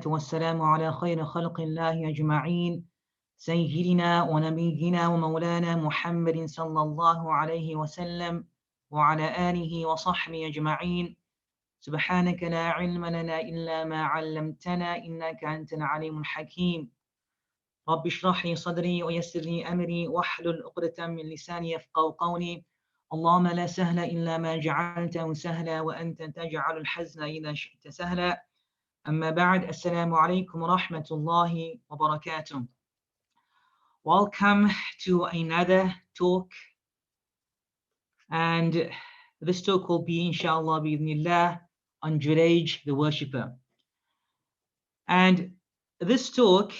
والصلاة والسلام على خير خلق الله أجمعين سيدنا ونبينا ومولانا محمد صلى الله عليه وسلم وعلى آله وصحبه أجمعين. سبحانك لا علم لنا إلا ما علمتنا إنك أنت العليم الحكيم. رب اشرح لي صدري ويسر لي أمري واحلل عقدة من لساني يفقهوا قولي. اللهم لا سهل إلا ما جعلته سهلا وأنت تجعل الحزن إذا شئت سهلا. أما بعد, Assalamu alaikum wa rahmatullahi wa barakatuh. Welcome to another talk, and this talk will be inshallah bi'idhnillah on Juraij the worshipper. And this talk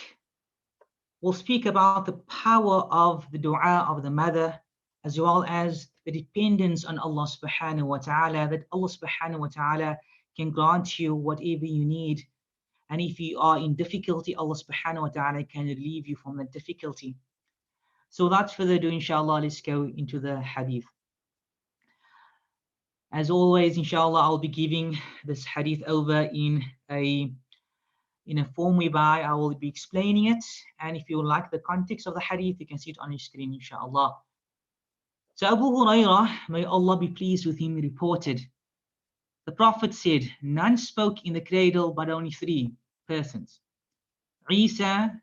will speak about the power of the dua of the mother, as well as the dependence on Allah subhanahu wa ta'ala, that Allah subhanahu wa ta'ala can grant you whatever you need. And if you are in difficulty, Allah subhanahu wa ta'ala can relieve you from that difficulty. So without further ado, inshallah, let's go into the hadith. As always, inshallah, I'll be giving this hadith over in a form whereby I will be explaining it. And if you like the context of the hadith, you can see it on your screen, inshallah. So Abu Hurairah, may Allah be pleased with him, reported, the Prophet said, none spoke in the cradle but only three persons. Isa,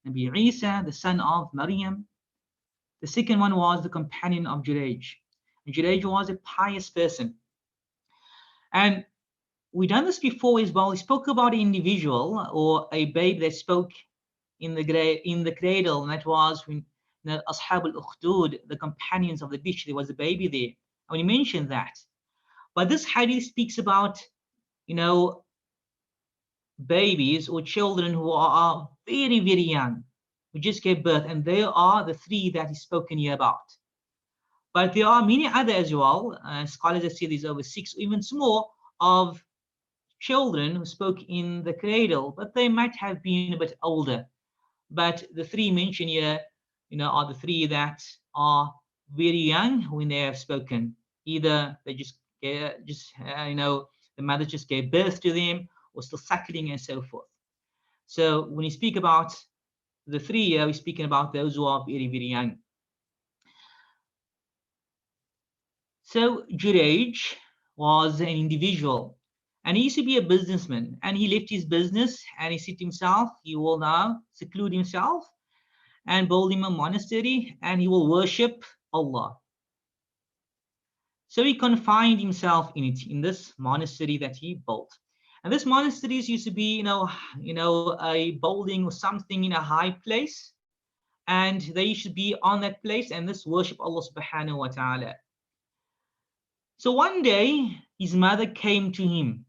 Nabi Isa, the son of Maryam. The second one was the companion of Juraij. And Juraij was a pious person. And we've done this before as well. We spoke about an individual or a babe that spoke in the cradle, and that was when the Ashab al-Ukhdud, the companions of the beach, there was a baby there. And we mentioned that. But this hadith speaks about, babies or children who are very, very young, who just gave birth, and they are the three that is spoken here about. But there are many other as well. Scholars have said there's over 6 or even more of children who spoke in the cradle, but they might have been a bit older. But the three mentioned here, are the three that are very young when they have spoken. Either they the mother just gave birth to them, or still suckling and so forth. So when you speak about the three here, we're speaking about those who are very, very young. So Juraij was an individual, and he used to be a businessman, and he left his business and he said to himself, he will now seclude himself and build him a monastery, and he will worship Allah. So he confined himself in this monastery that he built. And this monastery used to be, a building or something in a high place, and they should be on that place and this worship Allah subhanahu wa ta'ala. So one day his mother came to him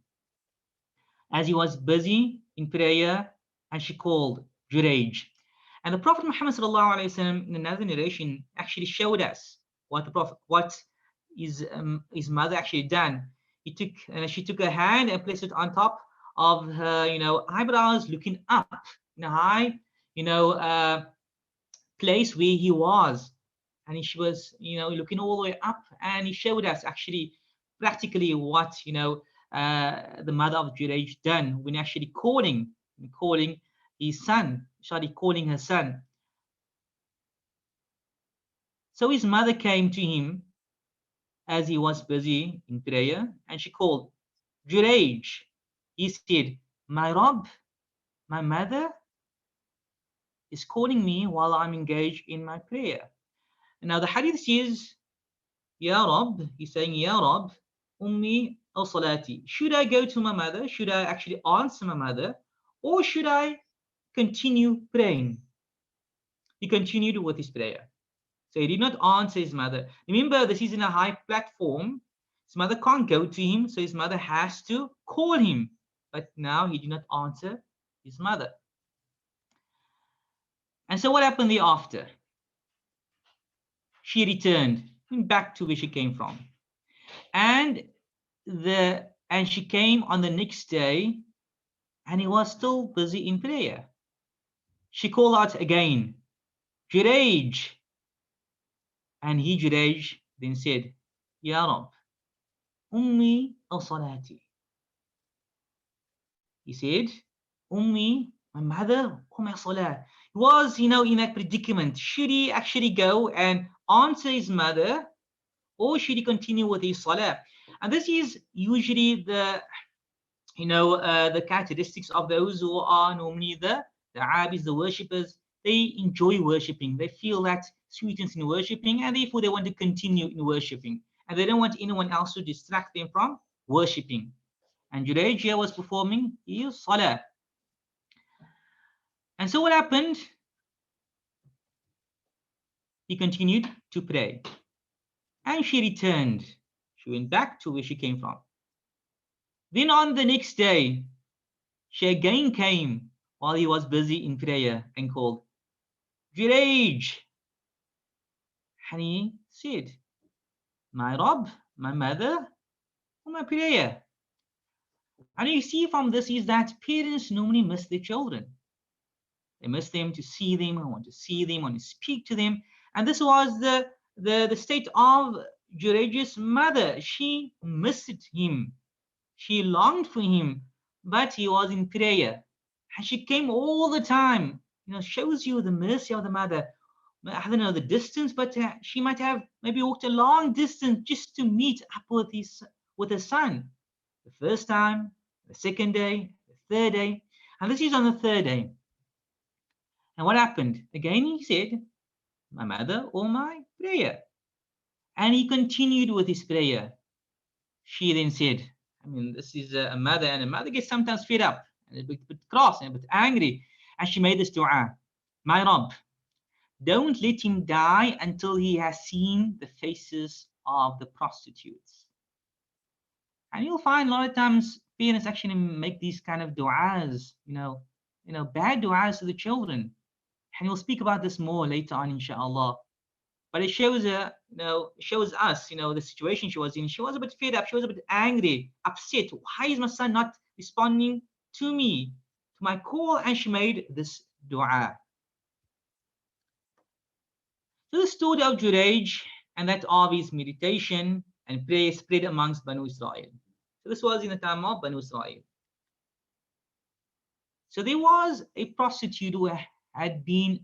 as he was busy in prayer, and she called Juraij. And the Prophet Muhammad sallallahu alaihi wasallam in another narration actually showed us what his mother actually done. She took her hand and placed it on top of her, eyebrows, looking up in a high, place where he was, and she was, looking all the way up. And he showed us actually practically what, the mother of Juraij done when actually calling his son, started calling her son. So his mother came to him as he was busy in prayer, and she called Juraij. He said, my Rabb, my mother is calling me while I'm engaged in my prayer. And now the hadith says, Ya Rabb, he's saying, Ya Rabb, Ummi al Salati. Should I go to my mother? Should I actually answer my mother? Or should I continue praying? He continued with his prayer. So he did not answer his mother. Remember, this is in a high platform. His mother can't go to him, so his mother has to call him. But now he did not answer his mother. And so what happened thereafter? She returned back to where she came from. And she came on the next day, and he was still busy in prayer. She called out again, Juraij. And he, Juraij, then said, Ya Rabb, Ummi al Salati. He said, Ummi, my mother, my salah. He was, in that predicament. Should he actually go and answer his mother, or should he continue with his salah? And this is usually the characteristics of those who are normally the abis, the worshippers. They enjoy worshipping. They feel that sweetness in worshipping, and therefore they want to continue in worshipping. And they don't want anyone else to distract them from worshipping. And Juraij was performing his salah. And so what happened? He continued to pray. And she returned. She went back to where she came from. Then on the next day, she again came while he was busy in prayer and called, Juraij. And he said, my Rabb, my mother, or my prayer. And you see from this is that parents normally miss their children. They miss them to see them, want to see them, want to speak to them. And this was the state of Juraij's mother. She missed him. She longed for him, but he was in prayer. And she came all the time. Shows you the mercy of the mother. I don't know the distance, but she might have maybe walked a long distance just to meet up with her son. The first time, the second day, the third day. And this is on the third day. And what happened? Again, he said, my mother or my prayer. And he continued with his prayer. She then said, this is a mother, and a mother gets sometimes fed up, and a bit cross, and a bit angry. And she made this dua, my Rabb, don't let him die until he has seen the faces of the prostitutes. And you'll find a lot of times parents actually make these kind of du'as, bad du'as to the children. And we'll speak about this more later on, inshallah. But it shows shows us, the situation she was in. She was a bit fed up. She was a bit angry, upset. Why is my son not responding to me, to my call? And she made this dua. So the story of Juraij and that of his meditation and prayer spread amongst Banu Israel. So this was in the time of Banu Israel. So there was a prostitute who had been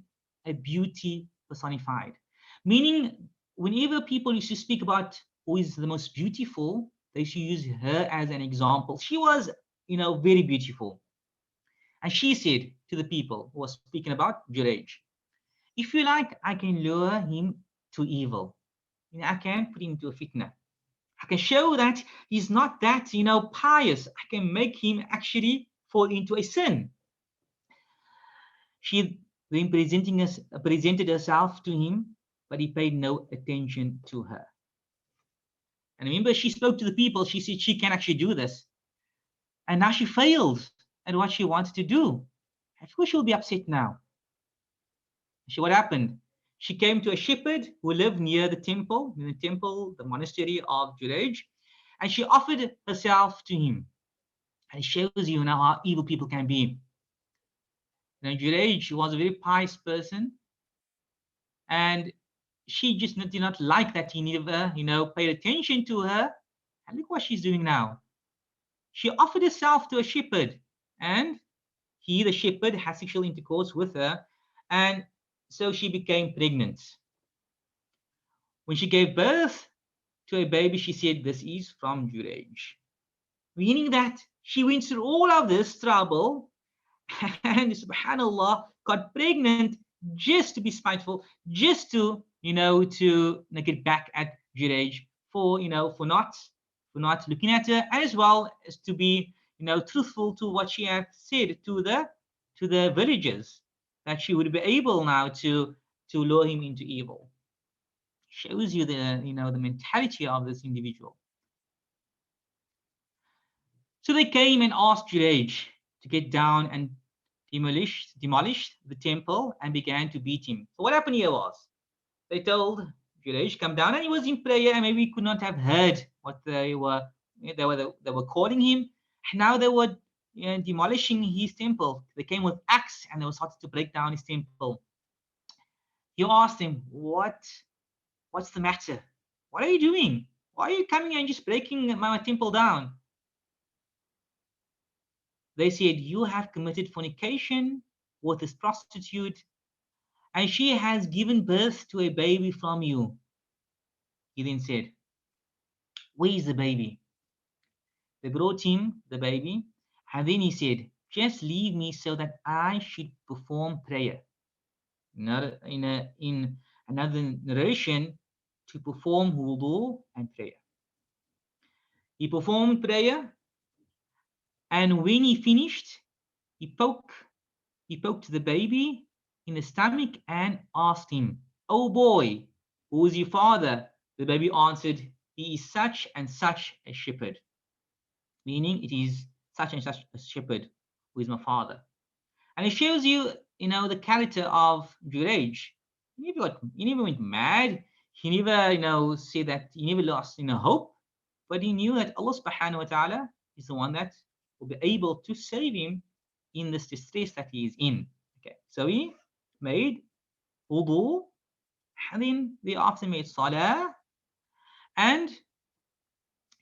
a beauty personified. Meaning, whenever people used to speak about who is the most beautiful, they used to use her as an example. She was, very beautiful. And she said to the people who was speaking about Juraij, if you like, I can lure him to evil. I can put him into a fitna. I can show that he's not that, pious. I can make him actually fall into a sin. She then presented herself to him, but he paid no attention to her. And remember, she spoke to the people. She said she can actually do this. And now she failed at what she wanted to do. Of course, she'll be upset now. So what happened? She came to a shepherd who lived near the temple, the monastery of Juraij, and she offered herself to him. And it shows you now how evil people can be. Juraij was a very pious person, and she just did not like that he never, paid attention to her. And look what she's doing now. She offered herself to a shepherd, and he, the shepherd, had sexual intercourse with her, and so she became pregnant. When she gave birth to a baby, she said, this is from Juraij. Meaning that she went through all of this trouble and, subhanAllah, got pregnant just to be spiteful, just to, to get back at Juraij for not looking at her, as well as to be, truthful to what she had said to the villagers, that she would be able now to lure him into evil. Shows you the mentality of this individual. So they came and asked Juraij to get down and demolish the temple and began to beat him. So what happened here was, they told Juraij, come down, and he was in prayer, and maybe he could not have heard what they were calling him. And now they were demolishing his temple. They came with axe and they were starting to break down his temple. He asked him, what's the matter? What are you doing? Why are you coming and just breaking my temple down? They said, you have committed fornication with this prostitute, and she has given birth to a baby from you. He then said, where is the baby? They brought him the baby, and then he said, just leave me so that I should perform prayer. In another narration, to perform wudu and prayer. He performed prayer, and when he finished, he poked the baby in the stomach and asked him, oh boy, who is your father? The baby answered, he is such and such a shepherd, meaning it is such and such a shepherd who is my father. And it shows you, the character of Juraij. He never went mad. He never, said that he never lost, hope. But he knew that Allah subhanahu wa ta'ala is the one that will be able to save him in this distress that he is in. Okay, so he made wudu, and then thereafter made salah, and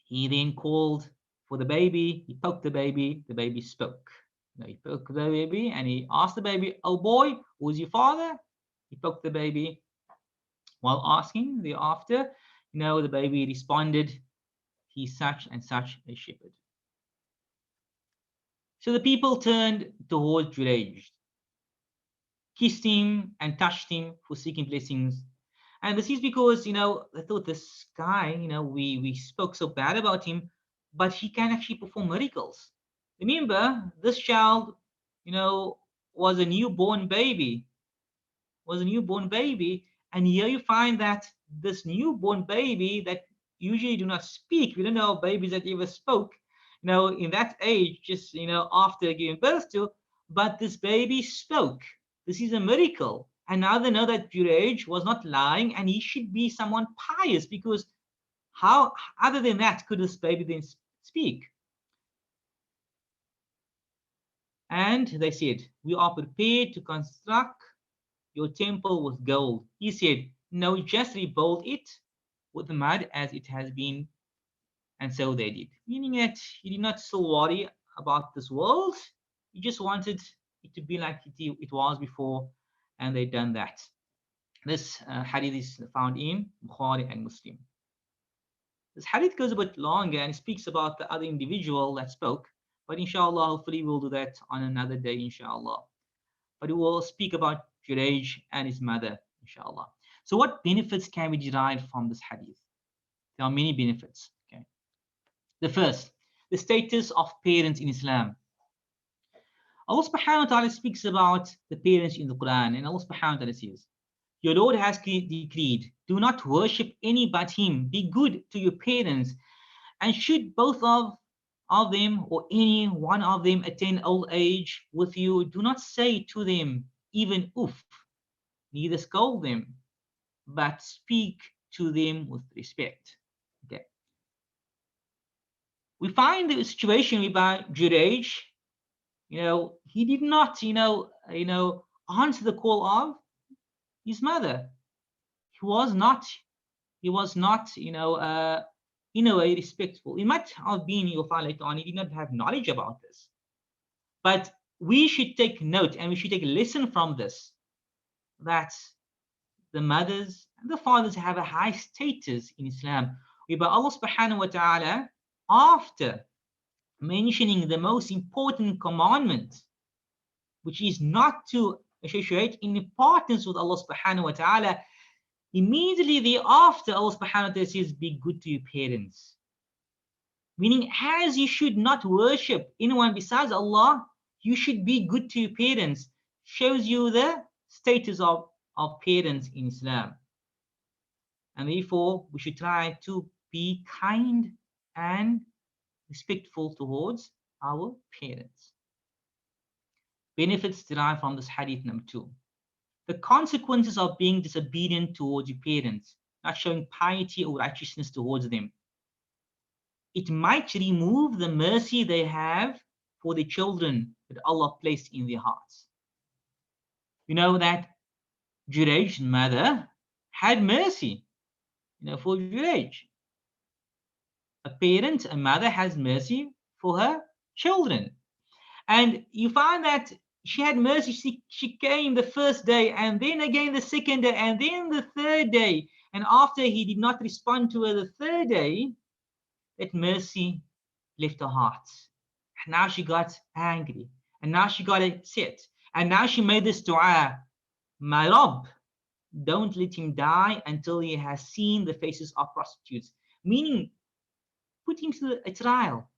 he then called for the baby. He poked the baby spoke. He poked the baby and he asked the baby, oh boy, who's your father? He poked the baby while asking. Thereafter, the baby responded, he's such and such a shepherd. So the people turned towards Juraij, kissed him and touched him for seeking blessings. And this is because, they thought this guy, we spoke so bad about him, but he can actually perform miracles. Remember, this child, was a newborn baby, and here you find that this newborn baby that usually do not speak, we don't know babies that ever spoke, in that age, just, after giving birth to, but this baby spoke. This is a miracle. And now they know that Juraij was not lying and he should be someone pious, because how, other than that, could this baby then speak? And they said, we are prepared to construct your temple with gold. He said, no, just rebuild it with the mud as it has been. And so they did. Meaning that he did not still worry about this world. He just wanted it to be like it was before, and they'd done that. This hadith is found in Bukhari and Muslim. This hadith goes a bit longer and speaks about the other individual that spoke, but inshallah, hopefully we'll do that on another day, inshallah. But we will speak about Juraij and his mother, inshallah. So what benefits can we derive from this hadith? There are many benefits. Okay. The first, the status of parents in Islam. Allah subhanahu wa ta'ala speaks about the parents in the Quran, and Allah subhanahu wa ta'ala says, your Lord has decreed, do not worship any but him, be good to your parents, and should both of them or any one of them attain old age with you, do not say to them even oof, neither scold them, but speak to them with respect. Okay. We find the situation whereby Juraij, he did not, answer the call of his mother. He was not, in a way respectful. It might have been, you'll find later on, he did not have knowledge about this. But we should take note and we should take a lesson from this, that the mothers and the fathers have a high status in Islam, whereby Allah subhanahu wa ta'ala, after mentioning the most important commandment, which is not to associate in importance with Allah subhanahu wa ta'ala, immediately thereafter Allah subhanahu wa ta'ala says, be good to your parents. Meaning, as you should not worship anyone besides Allah, you should be good to your parents. Shows you the status of parents in Islam. And therefore, we should try to be kind and respectful towards our parents. Benefits derived from this hadith number 2. The consequences of being disobedient towards your parents, not showing piety or righteousness towards them. It might remove the mercy they have for the children that Allah placed in their hearts. You know that Juraij's mother had mercy, for Juraij. A mother has mercy for her children. And you find that she had mercy. She came the first day, and then again the second day, and then the third day. And after he did not respond to her the third day, that mercy left her heart. And now she got angry. And now she got upset. And now she made this dua, My Rabb, don't let him die until he has seen the faces of prostitutes. Meaning, put him through a trial.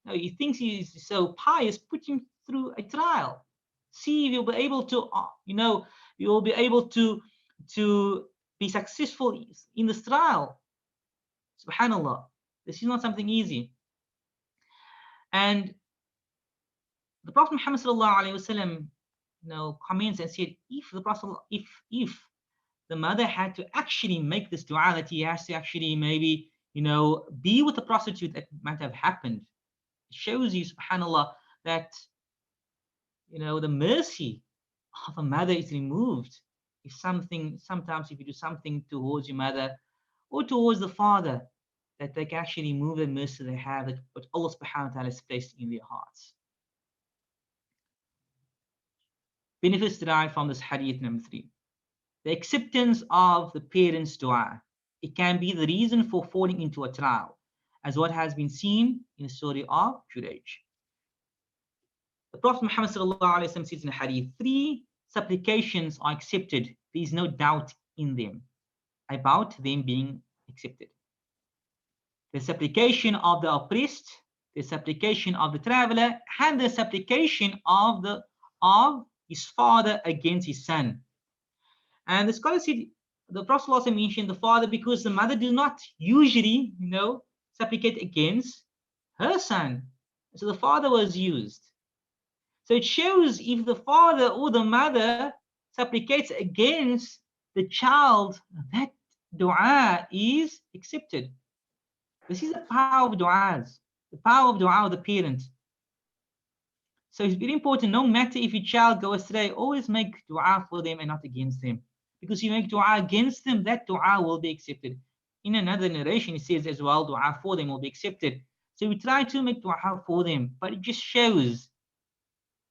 Now, he thinks he is so pious, put him through a trial. See if you'll be able to, you'll be able to be successful in this trial. Subhanallah. This is not something easy. And the Prophet Muhammad sallallahu alaihi wasallam, comments and said, if the mother had to actually make this dua, that he has to actually maybe, be with the prostitute, that might have happened. It shows you, subhanallah, that, the mercy of a mother is removed. Sometimes if you do something towards your mother or towards the father, that they can actually move the mercy they have, that what Allah subhanahu wa ta'ala has placed in their hearts. Benefits derived from this hadith number 3. The acceptance of the parents' dua. It can be the reason for falling into a trial, as what has been seen in the story of Juraij. The Prophet Muhammad sallallahu alaihi wasallam says in the hadith, 3 supplications are accepted. There is no doubt in them about them being accepted. The supplication of the oppressed, the supplication of the traveler, and the supplication of his father against his son. And the scholar said, the Prophet also mentioned the father because the mother does not usually, supplicate against her son. So the father was used. So it shows if the father or the mother supplicates against the child, that dua is accepted. This is the power of du'as, the power of dua of the parent. So it's very important, no matter if your child goes astray, always make dua for them and not against them. Because if you make dua against them, that dua will be accepted. In another narration, it says as well, dua for them will be accepted. So we try to make dua for them, but it just shows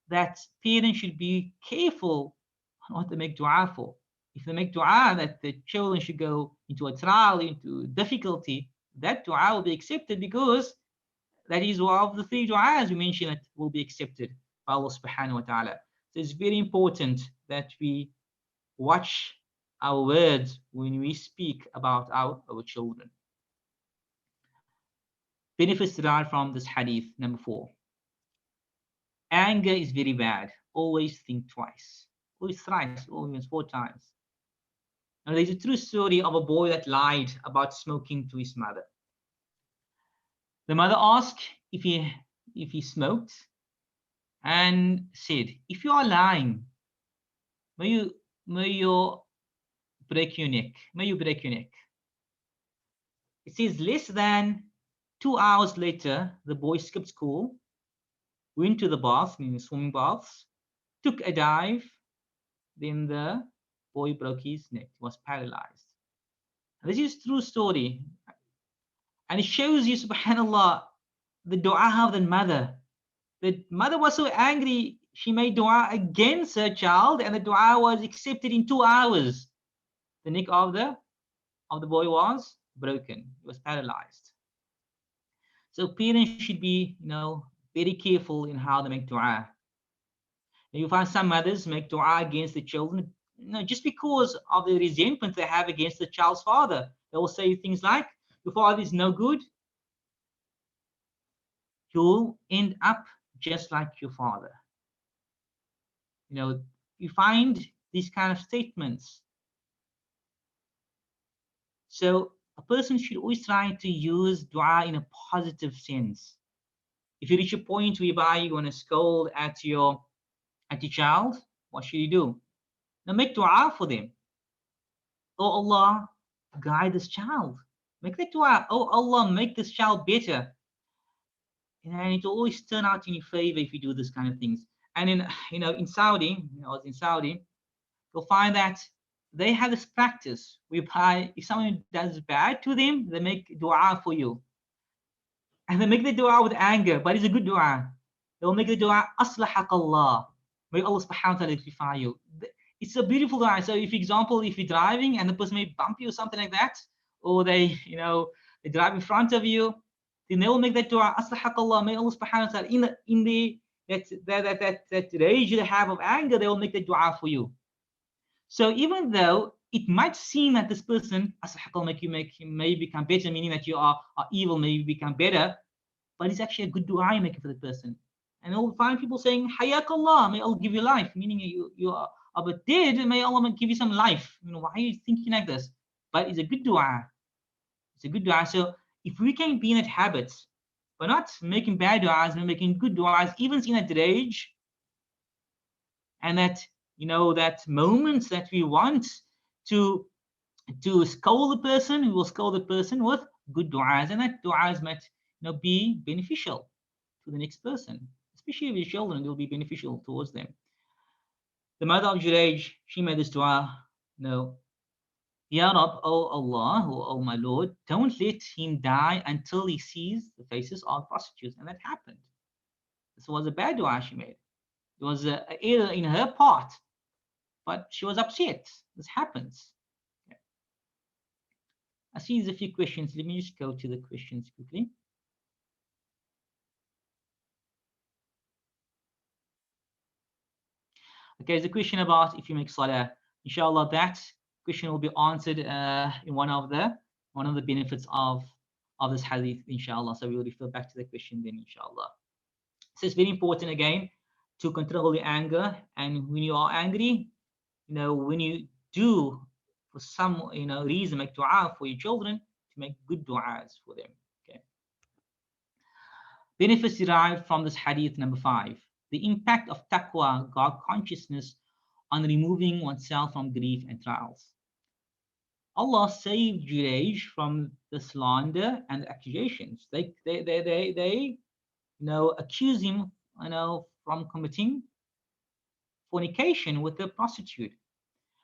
that parents should be careful on what they make dua for. If they make dua that the children should go into a trial, into difficulty, that dua will be accepted because that is one of the 3 du'as we mentioned that will be accepted by Allah subhanahu wa ta'ala. So it's very important that we watch our words when we speak about our children. Benefits derived from this hadith, number 4. Anger is very bad. Always think twice. Always thrice, or even 4 times. Now there's a true story of a boy that lied about smoking to his mother. The mother asked if he smoked and said, if you are lying, may you break your neck. May you break your neck. It says less than 2 hours later, the boy skipped school, went to the bath, meaning swimming baths, took a dive, then the boy broke his neck, was paralyzed. This is a true story. And it shows you, subhanAllah, the dua of the mother. The mother was so angry, she made dua against her child, and the dua was accepted in 2 hours. The neck of the boy was broken. He was paralyzed. So parents should be, very careful in how they make dua. And you find some mothers make dua against the children, just because of the resentment they have against the child's father. They will say things like, your father is no good. You'll end up just like your father. You find these kind of statements. So a person should always try to use dua in a positive sense. If you reach a point whereby you want to scold at your child, what should you do? Now make dua for them. Oh Allah, guide this child. Make that dua. Oh Allah, make this child better. And it will always turn out in your favor if you do this kind of things. And in Saudi, I was in Saudi, you'll find that they have this practice whereby if someone does bad to them, they make dua for you. And they make the dua with anger, but it's a good dua. They'll make the dua, Aslahak Allah. May Allah subhanahu wa ta'ala rectify you. It's a beautiful dua. So if, example, if you're driving and the person may bump you or something like that, or they, they drive in front of you, then they will make that dua, Aslahak Allah. May Allah subhanahu wa ta'ala, in the that rage they have of anger, they will make the dua for you. So even though it might seem that this person, make him may become better, meaning that you are evil, may become better, but it's actually a good dua you make for the person. And you'll find people saying, Hayakallah, may Allah give you life, meaning you are but dead, may Allah give you some life. Why are you thinking like this? But it's a good dua. It's a good dua. So if we can be in that habit, we're not making bad du'as, we're making good du'as, even in that rage, and that, that moments that we want to scold the person, we will scold the person with good du'as, and that du'as might, be beneficial to the next person, especially with children. It will be beneficial towards them. The mother of Juraij, she made this dua, Ya Rab, O Allah, O my Lord, don't let him die until he sees the faces of prostitutes. And that happened. This was a bad dua she made. It was an error in her part, but she was upset. This happens. Okay. I see there's a few questions. Let me just go to the questions quickly. Okay, there's a question about if you make salah. Inshallah, that question will be answered in one of the benefits of this hadith, inshallah. So we will refer back to the question then, inshallah. So it's very important again to control the anger, and when you are angry, when you do for some reason make dua for your children, to make good duas for them. Okay. Benefits derived from this hadith number 5. The impact of taqwa, God consciousness, on removing oneself from grief and trials. Allah saved Juraij from the slander and accusations. They accuse him, from committing fornication with a prostitute.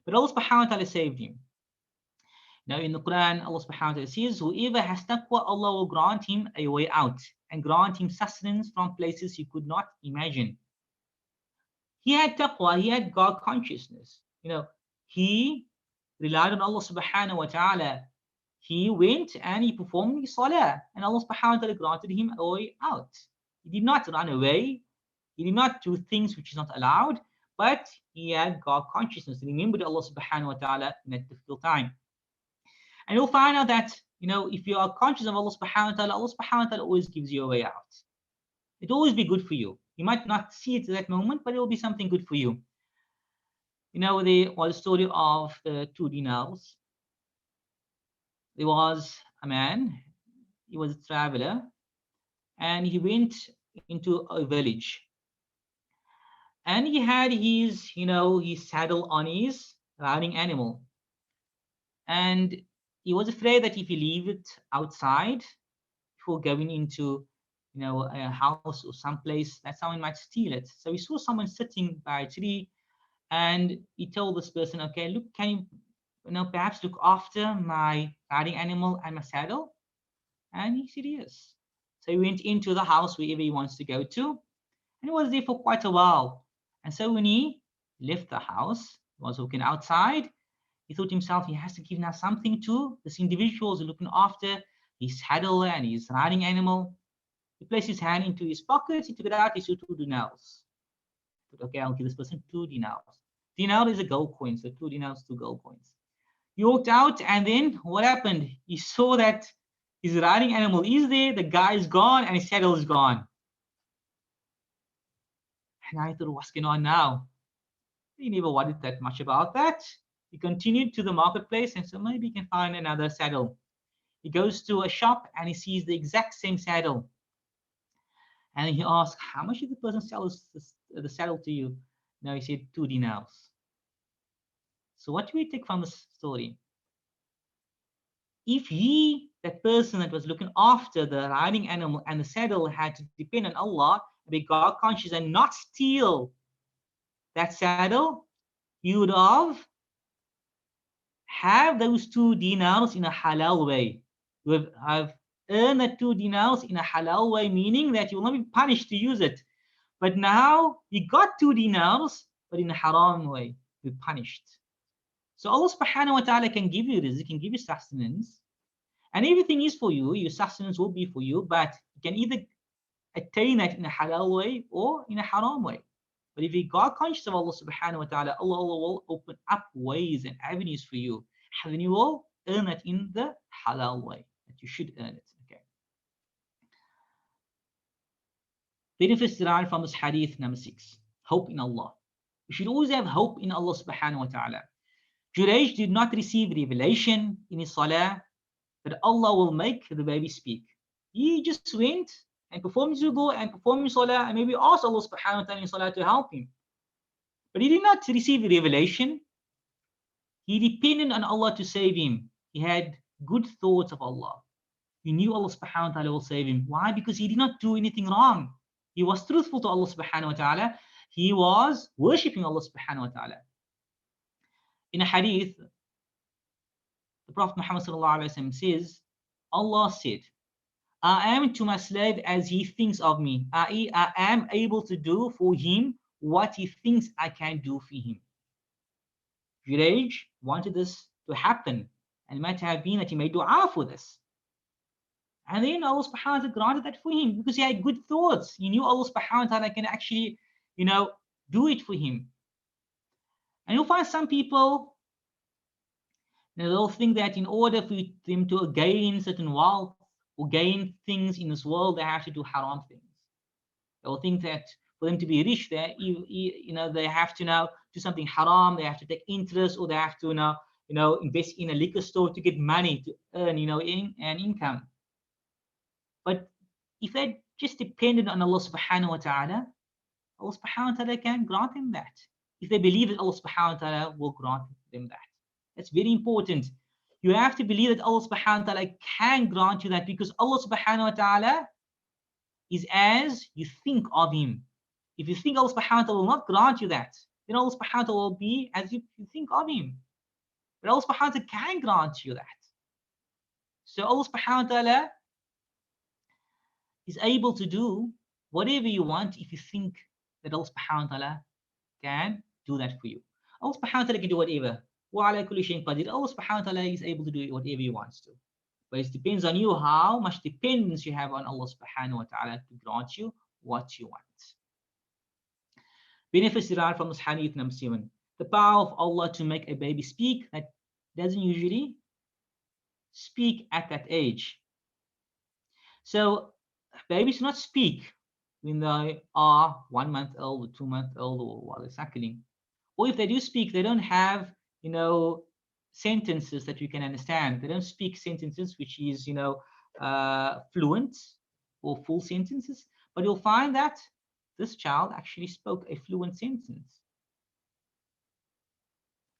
But Allah subhanahu wa ta'ala saved him. Now in the Quran, Allah subhanahu wa ta'ala says, whoever has taqwa, Allah will grant him a way out and grant him sustenance from places he could not imagine. He had taqwa, he had God consciousness. He relied on Allah subhanahu wa ta'ala. He went and he performed his salah, and Allah subhanahu wa ta'ala granted him a way out. He did not run away. He did not do things which is not allowed, but he had God consciousness. He remembered Allah subhanahu wa ta'ala in that difficult time. And you'll find out that, if you are conscious of Allah subhanahu wa ta'ala, Allah subhanahu wa ta'ala always gives you a way out. It will always be good for you. You might not see it at that moment, but it will be something good for you. There was a story of the 2 dinars. There was a man, he was a traveler, and he went into a village. And he had his, his saddle on his riding animal. And he was afraid that if he leave it outside before going into, a house or someplace, that someone might steal it. So he saw someone sitting by a tree, and he told this person, okay, look, can you, perhaps look after my riding animal and my saddle? And he said yes. So he went into the house wherever he wants to go to, and he was there for quite a while. And so when he left the house, was walking outside, he thought to himself, he has to give now something to this individual who's looking after his saddle and his riding animal. He placed his hand into his pocket, he took it out, he saw 2 dinars. He thought, okay, I'll give this person 2 dinars. Dinar is a gold coin, so 2 dinars, 2 gold coins. He walked out, and then what happened? He saw that his riding animal is there, the guy is gone, and his saddle is gone. And I thought, what's going on now? He never worried that much about that. He continued to the marketplace, and so maybe he can find another saddle. He goes to a shop and he sees the exact same saddle. And he asks, how much did the person sell the saddle to you? Now he said 2 dinars. So what do we take from this story? If that person that was looking after the riding animal and the saddle, had to depend on Allah, be God conscious and not steal that saddle, he would have those 2 dinars in a halal way. You would have earned the 2 dinars in a halal way, meaning that you will not be punished to use it. But now he got 2 dinars, but in a haram way, we're punished. So Allah subhanahu wa ta'ala can give you rizq, can give you sustenance, and everything is for you, your sustenance will be for you, but you can either attain that in a halal way or in a haram way. But if you are conscious of Allah subhanahu wa ta'ala, Allah will open up ways and avenues for you, and then you will earn it in the halal way, that you should earn it. Okay. Benefits derived from this hadith number 6. Hope in Allah. We should always have hope in Allah subhanahu wa ta'ala. Juraij did not receive revelation in his salah that Allah will make the baby speak. He just went and performed his wudu and performed his salah and maybe asked Allah subhanahu wa ta'ala in salah to help him. But he did not receive revelation. He depended on Allah to save him. He had good thoughts of Allah. He knew Allah subhanahu wa ta'ala will save him. Why? Because he did not do anything wrong. He was truthful to Allah subhanahu wa ta'ala. He was worshipping Allah subhanahu wa ta'ala. In a hadith, the Prophet Muhammad sallallahu alaihi wasallam says, Allah said, I am to my slave as he thinks of me, i.e., I am able to do for him what he thinks I can do for him. Juraij wanted this to happen, and it might have been that he made dua for this. And then Allah subhanahu wa ta'ala granted that for him because he had good thoughts. He knew Allah subhanahu wa ta'ala can actually, do it for him. And you'll find some people, they'll think that in order for them to gain certain wealth or gain things in this world, they have to do haram things. They'll think that for them to be rich, they have to now do something haram. They have to take interest, or they have to now, invest in a liquor store to get money to earn, an income. But if they just depended on Allah subhanahu wa ta'ala, Allah subhanahu wa ta'ala can grant them that. If they believe that Allah subhanahu wa ta'ala will grant them that. That's very important. You have to believe that Allah subhanahu wa ta'ala can grant you that, because Allah subhanahu wa ta'ala is as you think of him. If you think Allah subhanahu wa ta'ala will not grant you that, then Allah subhanahu wa ta'ala will be as you think of him. But Allah subhanahu wa ta'ala can grant you that. So Allah subhanahu wa ta'ala is able to do whatever you want if you think that Allah subhanahu wa ta'ala can do that for you. Allah subhanahu wa ta'ala can do whatever. Allah subhanahu wa ta'ala is able to do whatever he wants to. But it depends on you how much dependence you have on Allah subhanahu wa ta'ala to grant you what you want. Benefits derived from this hadith number 7. The power of Allah to make a baby speak that doesn't usually speak at that age. So babies do not speak when they are 1 month old or 2 months old or while they're suckling. Or if they do speak, they don't have, sentences that you can understand. They don't speak sentences which is, fluent or full sentences. But you'll find that this child actually spoke a fluent sentence.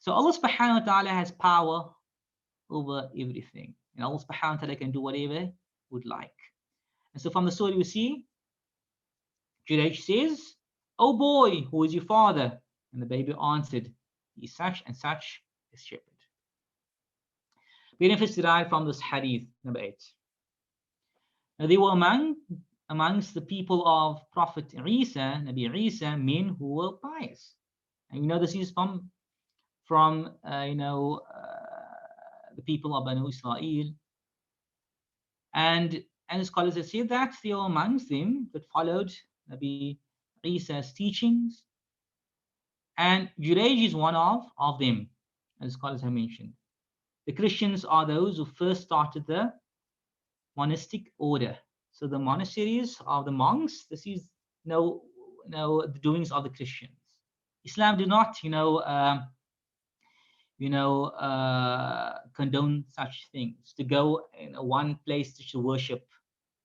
So Allah subhanahu wa ta'ala has power over everything. And Allah subhanahu wa ta'ala can do whatever he would like. And so from the story we see, Juraij says, "Oh boy, who is your father?" And the baby answered, "He is such and such a shepherd." Benefits derived from this hadith, number 8. Now there were amongst the people of Prophet Isa, Nabi Isa, men who were pious. And we know this is from the people of Banu Israel. And the scholars have said that there were amongst them that followed Nabi Isa's teachings. And Juraij is one of them, as scholars have mentioned. The Christians are those who first started the monastic order. So the monasteries of the monks, this is the doings of the Christians. Islam do not, condone such things, to go in one place to worship.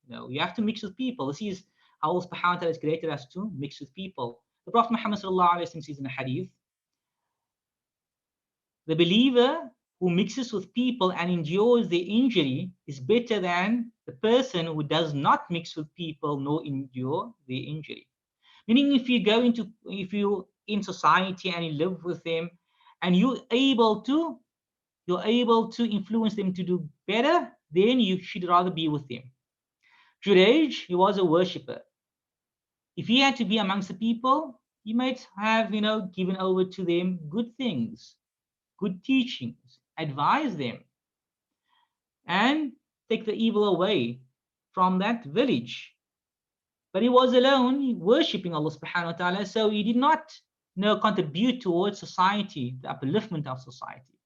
You have to mix with people. This is how Allah subhanahu wa ta'ala has created us, to mix with people. The Prophet Muhammad sallallahu alaihi wasallam says in a hadith, the believer who mixes with people and endures their injury is better than the person who does not mix with people nor endure their injury. Meaning, if you're in society and you live with them and you're able to influence them to do better, then you should rather be with them. Juraij, he was a worshipper. If he had to be amongst the people, he might have, given over to them good things, good teachings, advise them, and take the evil away from that village. But he was alone, worshipping Allah subhanahu wa ta'ala, so he did not contribute towards society, the upliftment of society.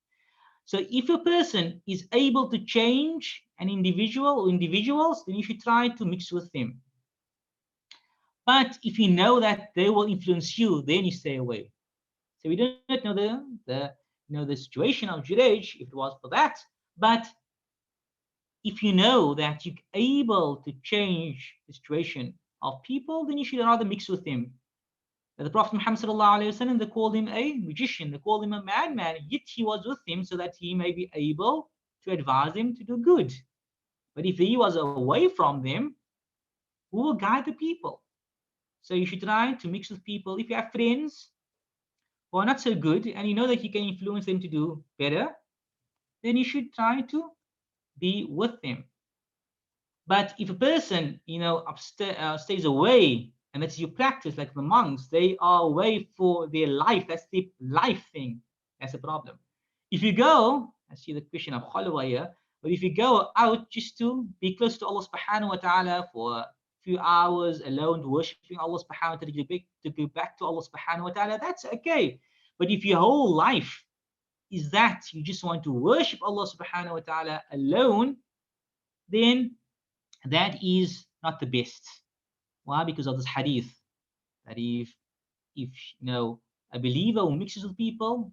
So if a person is able to change an individual or individuals, then you should try to mix with them. But if you know that they will influence you, then you stay away. So we don't know the situation of Juraij, if it was for that. But if you know that you're able to change the situation of people, then you should rather mix with them. The Prophet Muhammad sallallahu alaihi wasallam, they called him a magician, they called him a madman, yet he was with him so that he may be able to advise him to do good. But if he was away from them, who will guide the people? So you should try to mix with people. If you have friends who are not so good and you know that you can influence them to do better, then you should try to be with them. But if a person, stays away, and that's your practice, like the monks, they are away for their life. That's the life thing. That's a problem. If you go, I see the question of Khalwa here, but if you go out just to be close to Allah subhanahu wa ta'ala for a few hours alone, worshipping Allah subhanahu wa ta'ala, to go back to Allah subhanahu wa ta'ala, that's okay. But if your whole life is that you just want to worship Allah subhanahu wa ta'ala alone, then that is not the best. Why? Because of this hadith that if a believer who mixes with people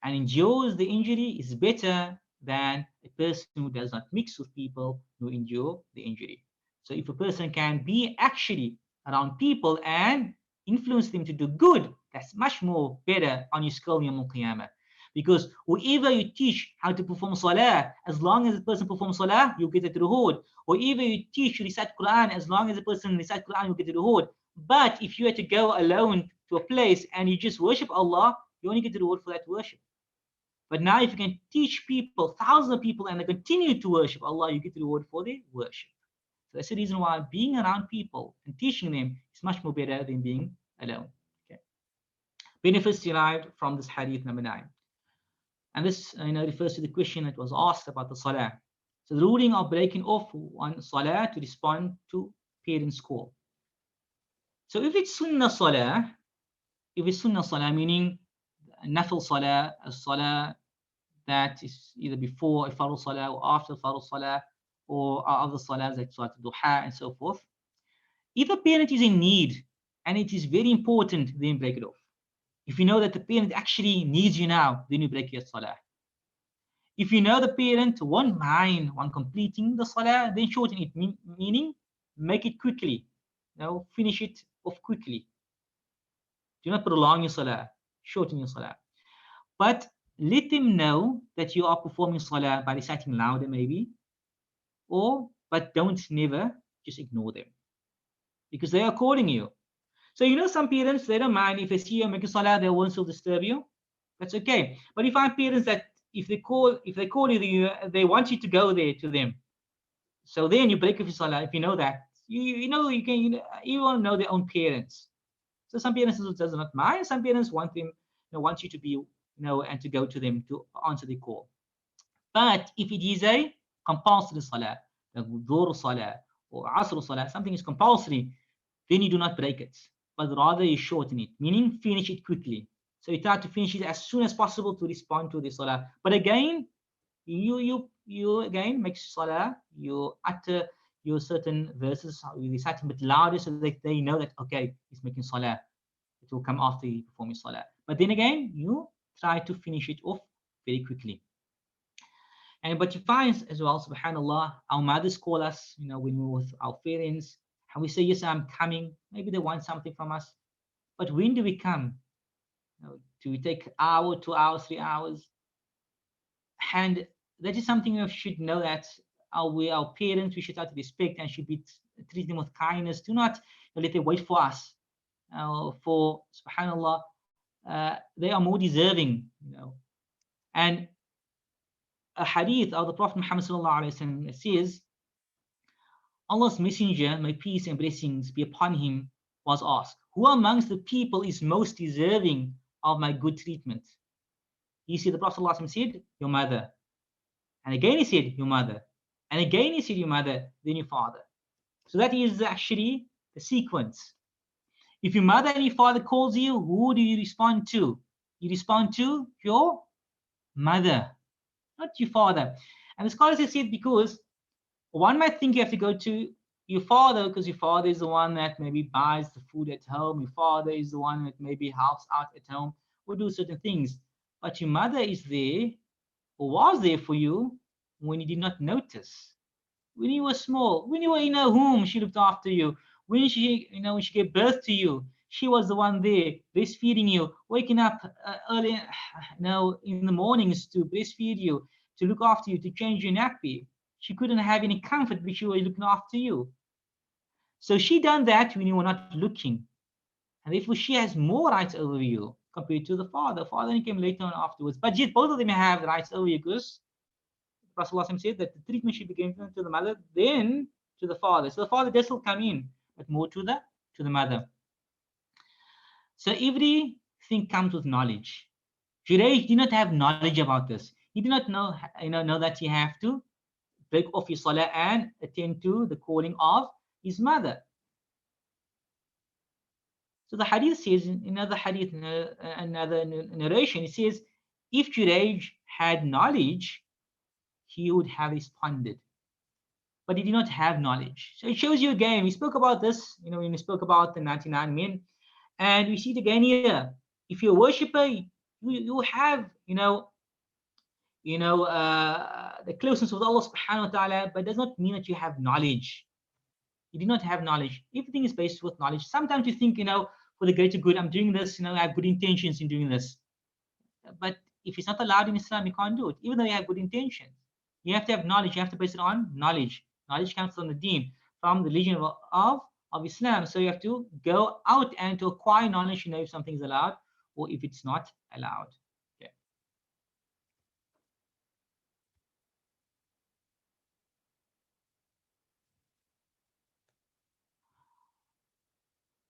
and endures the injury is better than a person who does not mix with people who endure the injury. So if a person can be actually around people and influence them to do good, that's much more better on your scale Yawm al-Qiyamah. Because whoever you teach how to perform salah, as long as the person performs salah, you'll get the reward. Whoever you teach to recite Quran, as long as the person recites Quran, you'll get the reward. But if you had to go alone to a place and you just worship Allah, you only get the reward for that worship. But now if you can teach people, thousands of people, and they continue to worship Allah, you get the reward for their worship. So that's the reason why being around people and teaching them is much more better than being alone. Okay. Benefits derived from this hadith number 9. And this refers to the question that was asked about the salah. So the ruling of breaking off on salah to respond to parents' call. So if it's sunnah salah, meaning nafil salah, a salah that is either before a farz salah or after farz salah, or other salahs like salat duha and so forth. If a parent is in need and it is very important, then break it off. If you know that the parent actually needs you now, then you break your salah. If you know the parent won't mind on completing the salah, then shorten it, meaning make it quickly. Finish it off quickly. Do not prolong your salah, shorten your salah. But let them know that you are performing salah by reciting louder maybe, but don't never just ignore them, because they are calling you. So some parents, they don't mind if they see you making salah, they won't still disturb you. That's okay. But if I parents that if they call you, they want you to go there to them. So then you break off your salah. If you know that, you want to know their own parents. So some parents does not mind. Some parents want them, want you to be, and to go to them to answer the call. But if it is a compulsory salah, like dhuhr salah or asr salah, something is compulsory, then you do not break it, but rather you shorten it, meaning finish it quickly. So you try to finish it as soon as possible to respond to the salah. But again, you again make salah, you utter your certain verses, you recite a bit louder so that they know that, okay, he's making salah. It will come after he performs salah. But then again, you try to finish it off very quickly. But you find as well, subhanallah, our mothers call us, when we're with our parents, and we say, yes, I'm coming. Maybe they want something from us. But when do we come? Do we take an hour, 2 hours, 3 hours? And that is something we should know, that our parents, we should try to respect and should be treat them with kindness. Do not let them wait for us. For subhanallah, they are more deserving, And a hadith of the Prophet Muhammad sallallahu alaihi wasallam says, Allah's messenger, may peace and blessings be upon him, was asked, who amongst the people is most deserving of my good treatment? You see, the Prophet ﷺ said, your mother. And again he said, your mother. And again he said, your mother, then your father. So that is actually the sequence. If your mother and your father calls you, who do you respond to? You respond to your mother, not your father. And the scholars have said because one might think you have to go to your father because your father is the one that maybe buys the food at home. Your father is the one that maybe helps out at home or do certain things. But your mother is there or was there for you when you did not notice. When you were small, when you were in her womb, she looked after you. When when she gave birth to you, she was the one there breastfeeding you, waking up early, in the mornings to breastfeed you, to look after you, to change your nappy. She couldn't have any comfort because she was looking after you. So she done that when you were not looking, and therefore she has more rights over you compared to the father. The father came later on afterwards, but yet both of them have rights over you because Rasulullah said that the treatment should be given to the mother, then to the father. So the father does still come in, but more to the mother. So everything comes with knowledge. Juraij did not have knowledge about this. He did not know that he have to break off his salah and attend to the calling of his mother. So the hadith says, in another hadith, another narration, it says, if Juraij had knowledge, he would have responded. But he did not have knowledge. So it shows you again, we spoke about this, when we spoke about the 99 men, and we see it again here. If you're a worshipper, you have, the closeness with Allah subhanahu wa ta'ala, but it does not mean that you have knowledge. You do not have knowledge. Everything is based with knowledge. Sometimes you think, for the greater good, I'm doing this, I have good intentions in doing this. But if it's not allowed in Islam, you can't do it, even though you have good intentions. You have to have knowledge. You have to base it on knowledge. Knowledge comes from the deen, from the religion of Islam. So you have to go out and to acquire knowledge to know if something is allowed or if it's not allowed. Okay.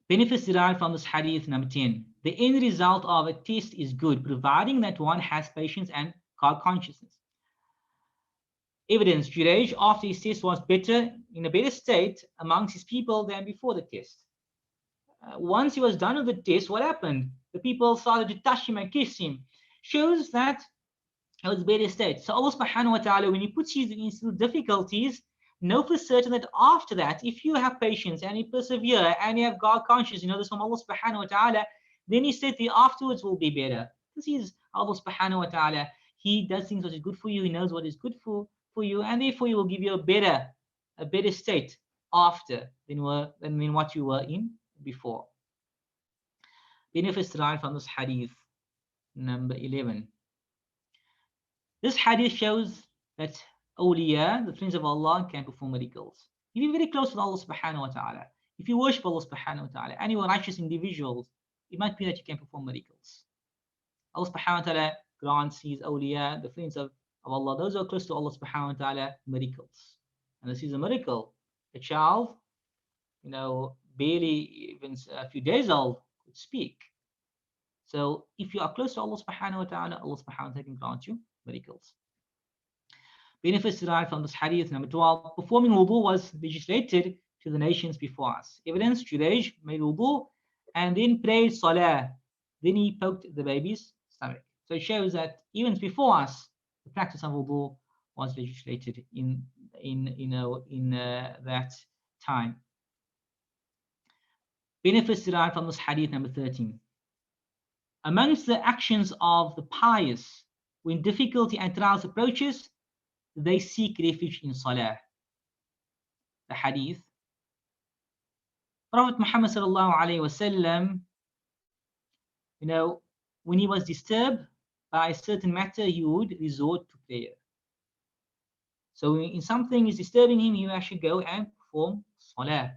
Benefits derived from this hadith, number 10. The end result of a test is good, providing that one has patience and God consciousness. Evidence, Juraij, after his test, was in a better state amongst his people than before the test. Once he was done with the test, what happened? The people started to touch him and kiss him. Shows that he was in a better state. So Allah subhanahu wa ta'ala, when he puts you into difficulties, know for certain that after that, if you have patience and you persevere and you have God conscious, this from Allah subhanahu wa ta'ala, then he said the afterwards will be better. This is Allah subhanahu wa ta'ala. He does things that is good for you. He knows what is good for you, and therefore he will give you a better state after than what you were in before. Benefits derived from this hadith, number 11. This hadith shows that awliya, the friends of Allah, can perform miracles. If you're very close with Allah subhanahu wa ta'ala, if you worship Allah subhanahu wa ta'ala, and you are righteous individuals, it might be that you can perform miracles. Allah subhanahu wa ta'ala grants his awliya, the friends of Allah, those who are close to Allah subhanahu wa ta'ala, miracles. And this is a miracle. A child, barely even a few days old, could speak. So if you are close to Allah subhanahu wa ta'ala, Allah subhanahu wa ta'ala can grant you miracles. Benefits derived from this hadith, number 12. Performing wudu was legislated to the nations before us. Evidence, Juraij made wudu and then prayed salah. Then he poked the baby's stomach. So it shows that even before us, the practice of wudu was legislated in that time. Benefits derived from this hadith, number 13. Amongst the actions of the pious, when difficulty and trials approaches, they seek refuge in salah. The hadith. Prophet Muhammad sallallahu alaihi wasallam, when he was disturbed by a certain matter, he would resort to prayer. So in something is disturbing him, he will actually go and perform salah.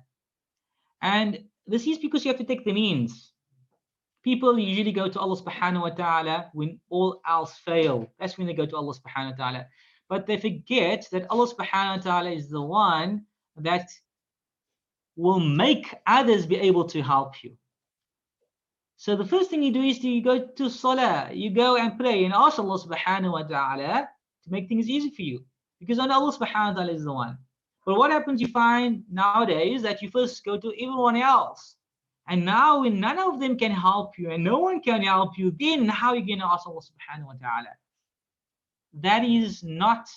And this is because you have to take the means. People usually go to Allah subhanahu wa ta'ala when all else fail. That's when they go to Allah subhanahu wa ta'ala. But they forget that Allah subhanahu wa ta'ala is the one that will make others be able to help you. So the first thing you do is you go to salah, you go and pray and ask Allah subhanahu wa ta'ala to make things easy for you. Because only Allah subhanahu wa ta'ala is the one. But what happens, you find nowadays that you first go to everyone else. And now when none of them can help you and no one can help you, then how are you going to ask Allah subhanahu wa ta'ala? That is not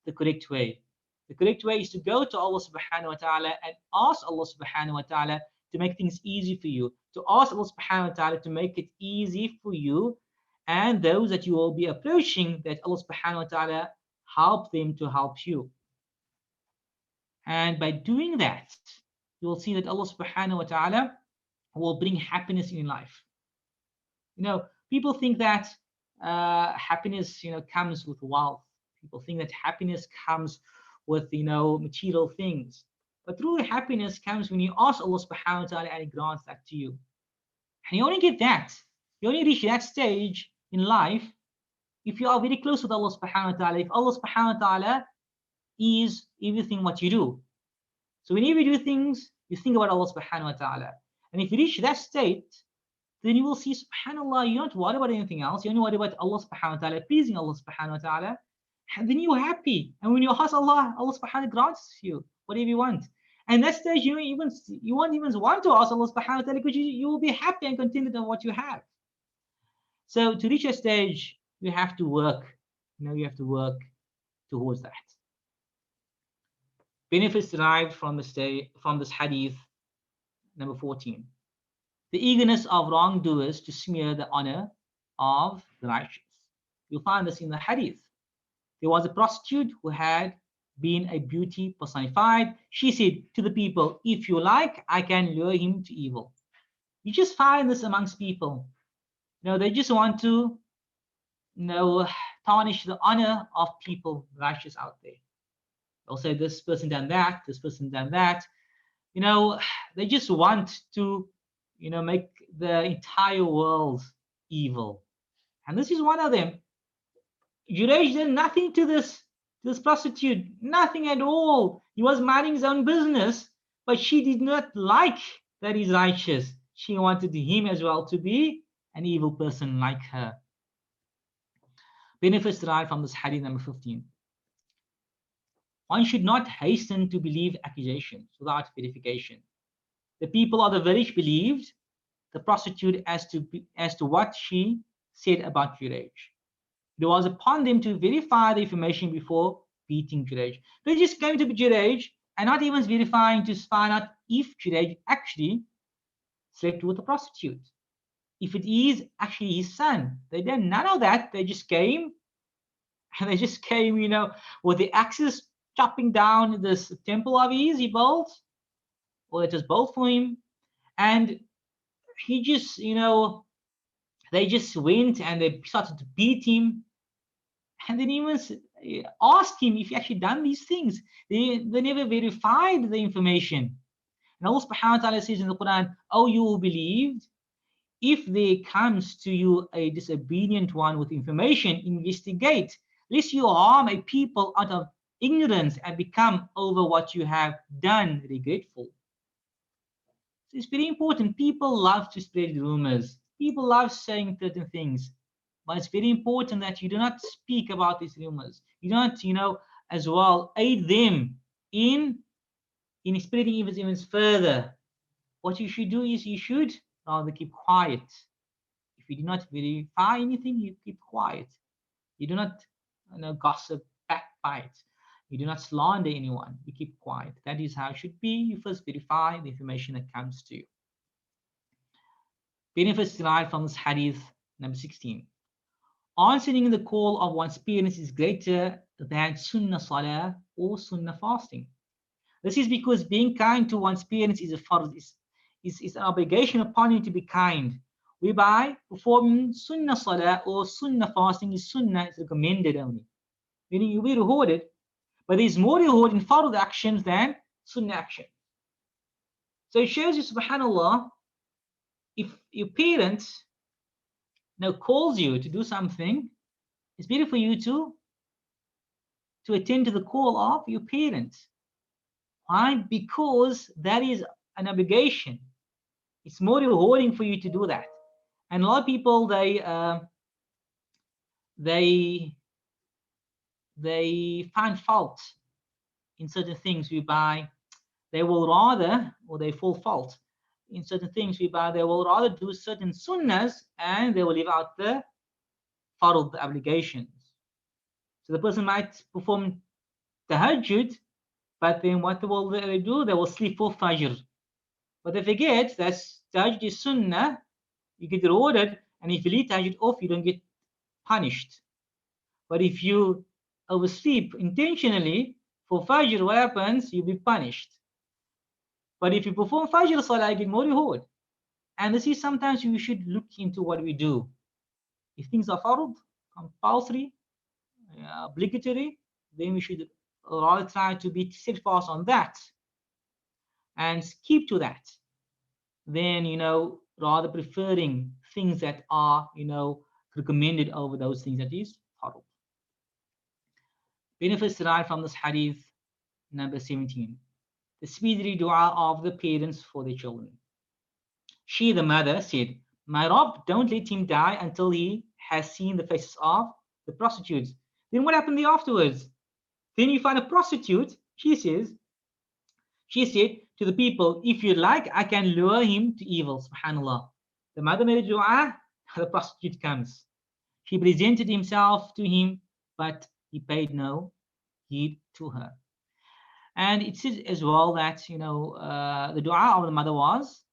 the correct way. The correct way is to go to Allah subhanahu wa ta'ala and ask Allah subhanahu wa ta'ala to make things easy for you, to ask Allah subhanahu wa ta'ala to make it easy for you and those that you will be approaching, that Allah subhanahu wa ta'ala help them to help you. And by doing that, you will see that Allah subhanahu wa ta'ala will bring happiness in your life. People think that happiness, comes with wealth. People think that happiness comes with, material things. But true happiness comes when you ask Allah subhanahu wa ta'ala and He grants that to you. And you only get that. You only reach that stage in life if you are very close with Allah subhanahu wa ta'ala. If Allah subhanahu wa ta'ala is everything what you do. So whenever you do things, you think about Allah subhanahu wa ta'ala. And if you reach that state, then you will see, subhanAllah, you're not worried about anything else. You're only worried about Allah subhanahu wa ta'ala, pleasing Allah subhanahu wa ta'ala. And then you're happy. And when you ask Allah, Allah subhanahu wa ta'ala grants you whatever you want. And that stage, you won't even want to ask Allah subhanahu wa ta'ala, because you will be happy and contented on what you have. So to reach a stage, you have to work. You have to work towards that. Benefits derived from this hadith, number 14. The eagerness of wrongdoers to smear the honor of the righteous. You'll find this in the hadith. There was a prostitute who had been a beauty personified. She said to the people, if you like, I can lure him to evil. You just find this amongst people. They just want to tarnish the honor of people righteous out there. They'll say this person done that, this person done that. They just want to make the entire world evil. And this is one of them. Juraij did nothing to this prostitute, nothing at all. He was minding his own business, but she did not like that he's righteous. She wanted him as well to be an evil person like her. Benefits derived from this hadith, number 15. One should not hasten to believe accusations without verification. The people of the village believed the prostitute as to what she said about Juraij. It was upon them to verify the information before beating Juraij. They're just going to be Juraij and not even verifying to find out if Juraij actually slept with a prostitute. If it is actually his son. They did none of that. They just came, with the axes chopping down this temple of his he built, or it was built for him. And he just, they just went and they started to beat him. And then even asked him if he actually done these things. They never verified the information. And Allah subhanahu wa ta'ala says in the Quran, oh, you who believed, if there comes to you a disobedient one with information, investigate, lest you harm a people out of ignorance and become over what you have done regretful. So it's very important. People love to spread rumors. People love saying certain things. But it's very important that you do not speak about these rumors. You don't, as well, aid them in spreading even further. What you should do is you should rather keep quiet. If you do not verify anything, you keep quiet. You do not gossip, backbite. You do not slander anyone. You keep quiet. That is how it should be. You first verify the information that comes to you. Benefits derived from this hadith, number 16. Answering the call of one's parents is greater than sunnah salah or sunnah fasting. This is because being kind to one's parents is a fard, is an obligation upon you to be kind, whereby performing sunnah salah or sunnah fasting is recommended only. Meaning you'll be rewarded, but there's more reward in fard actions than sunnah action. So it shows you, subhanAllah, if your parents calls you to do something, it's better for you to attend to the call of your parents. Why? Because that is an obligation. It's more rewarding for you to do that. And a lot of people, they find fault in certain things whereby they will rather, or they fall fault in certain things whereby they will rather do certain sunnahs and they will leave out the fard, the obligations. So the person might perform tahajjud, but then what will they do? They will sleep for fajr. But they forget that tahajjud is sunnah, you get rewarded, and if you leave tahajjud off, you don't get punished. But if you oversleep intentionally for fajr, what happens? You'll be punished. But if you perform fajr salah, you get more reward. And this is sometimes we should look into what we do. If things are fard, compulsory, obligatory, then we should rather try to be steadfast on that and keep to that. Then, rather preferring things that are, recommended over those things that is fard. Benefits derived from this hadith, number 17. The speedy dua of the parents for their children. She, the mother, said, "My Rabb, don't let him die until he has seen the faces of the prostitutes." Then what happened there afterwards? Then you find a prostitute, she said to the people, "If you like, I can lure him to evil." Subhanallah. The mother made a dua, the prostitute comes. He presented himself to him, but he paid no heed to her. And it says as well that, the dua of the mother was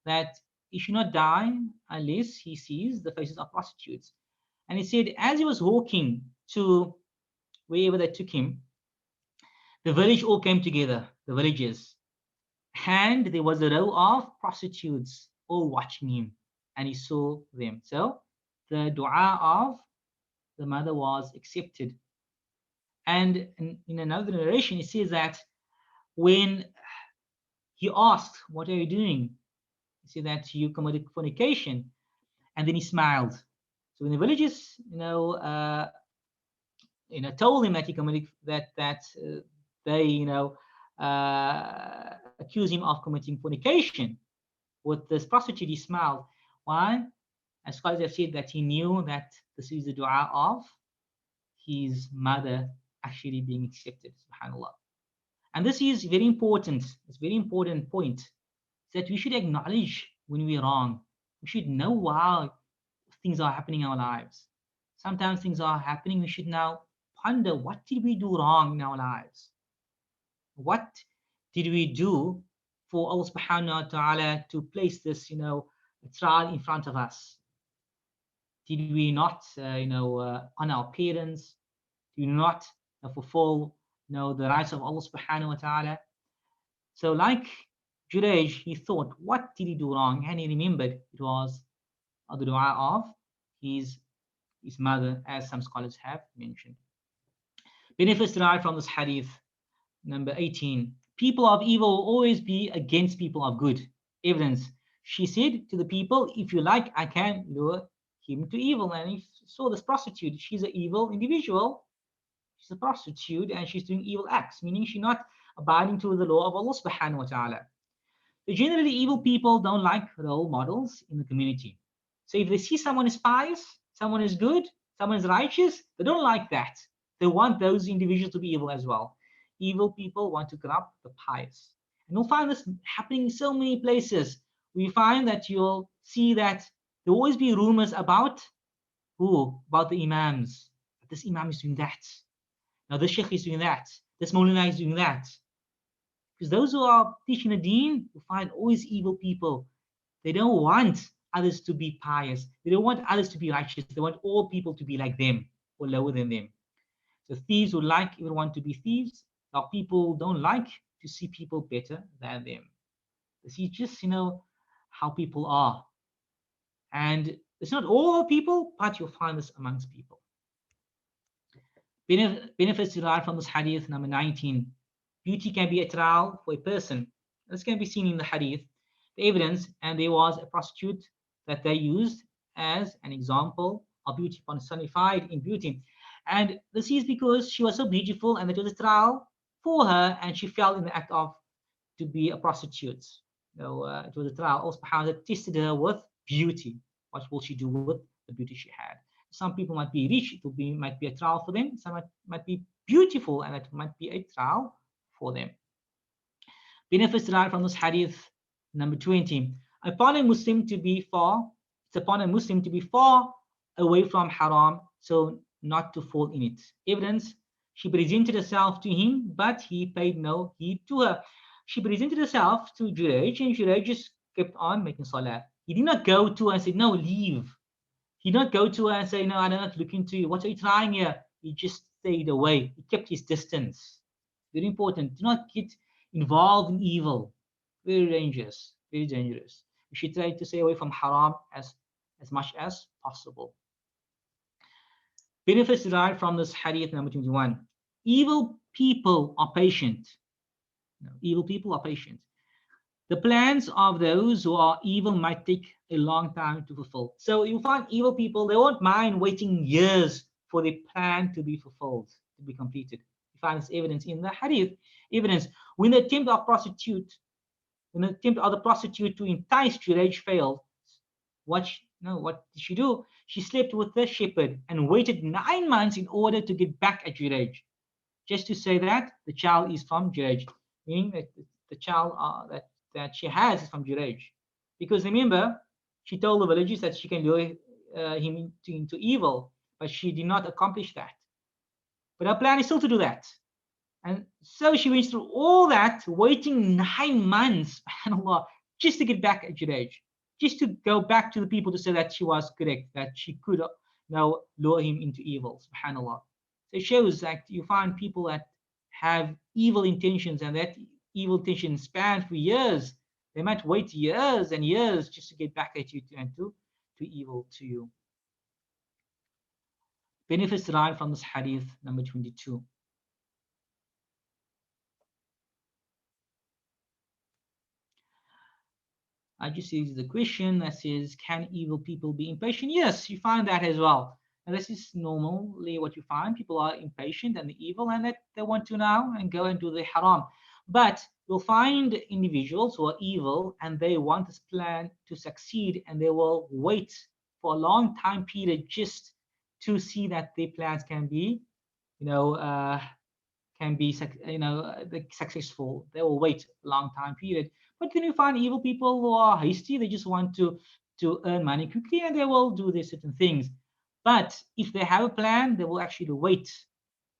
that he should not die unless he sees the faces of prostitutes. And he said, as he was walking to wherever they took him, the village all came together, the villagers. And there was a row of prostitutes all watching him, and he saw them. So the dua of the mother was accepted. And in another narration, it says that when he asked, "What are you doing?" He said that you committed fornication, and then he smiled. So when the villagers, told him that he committed that they, accused him of committing fornication with this prostitute, he smiled. Why? As scholars have said that he knew that this is the dua of his mother actually being accepted. Subhanallah. And this is very important. It's a very important point that we should acknowledge when we're wrong. We should know why things are happening in our lives. Sometimes things are happening. We should now ponder, what did we do wrong in our lives? What did we do for Allah subhanahu wa ta'ala to place this, trial in front of us? Did we not, honor our parents? Did we not fulfill, the rights of Allah subhanahu wa ta'ala? So like Juraij, he thought, what did he do wrong? And he remembered it was the dua of his mother, as some scholars have mentioned. Benefits derived from this hadith, number 18. People of evil will always be against people of good. Evidence. She said to the people, "If you like, I can lure him to evil." And he saw this prostitute. She's an evil individual. She's a prostitute and she's doing evil acts, meaning she's not abiding to the law of Allah subhanahu wa ta'ala. So generally, evil people don't like role models in the community. So if they see someone is pious, someone is good, someone is righteous, they don't like that. They want those individuals to be evil as well. Evil people want to corrupt the pious. And you'll find this happening in so many places. We find that you'll see that there will always be rumors about who? About the imams. This imam is doing that. Now this sheikh is doing that. This Maulana is doing that. Because those who are teaching the deen, you find always evil people. They don't want others to be pious. They don't want others to be righteous. They want all people to be like them or lower than them. So thieves would like everyone to be thieves. Now people don't like to see people better than them. This is just, how people are. And it's not all people, but you'll find this amongst people. Benefits derived from this hadith, number 19. Beauty can be a trial for a person. This can be seen in the hadith. The evidence, and there was a prostitute that they used as an example of beauty, personified in beauty. And this is because she was so beautiful and it was a trial for her, and she fell in the act of to be a prostitute. It was a trial. Allah subhanahu wa ta'ala tested her with beauty. What will she do with the beauty she had? Some people might be rich, might be a trial for them. Some might be beautiful, and it might be a trial for them. Benefits derived from this hadith, number 20. It's upon a Muslim to be far away from haram, so not to fall in it. Evidence, she presented herself to him, but he paid no heed to her. She presented herself to Juraij, and Juraij just kept on making salah. He did not go to her and say, no, leave. He did not go to her and say, no, I don't not look into you. What are you trying here? He just stayed away. He kept his distance. Very important. Do not get involved in evil. Very dangerous. Very dangerous. We should try to stay away from haram as much as possible. Benefits derived from this hadith, number 21. Evil people are patient. No, evil people are patient. The plans of those who are evil might take a long time to fulfill. So you find evil people, they won't mind waiting years for their plan to be fulfilled, to be completed. You find this evidence in the hadith. Evidence, when the attempt of the prostitute to entice Juraij failed, what did she do? She slept with the shepherd and waited 9 months in order to get back at Juraij, just to say that the child is from Juraij, meaning that the child that she has is from Juraij. Because remember, she told the villagers that she can lure him into evil, but she did not accomplish that. But her plan is still to do that. And so she went through all that, waiting 9 months, subhanAllah, just to get back at Juraij, just to go back to the people to say that she was correct, that she could now lure him into evil, subhanAllah. So it shows that you find people that have evil intentions, and that evil intentions span for years. They might wait years and years just to get back at you and to evil to you. Benefits derived from this hadith, number 22. I just see the question that says, can evil people be impatient? Yes, you find that as well. And this is normally what you find. People are impatient and evil, and that they want to now and go and do the haram. But you'll find individuals who are evil and they want this plan to succeed, and they will wait for a long time period just to see that their plans can be, successful. They will wait a long time period. But then you find evil people who are hasty. They just want to earn money quickly, and they will do these certain things. But if they have a plan, they will actually wait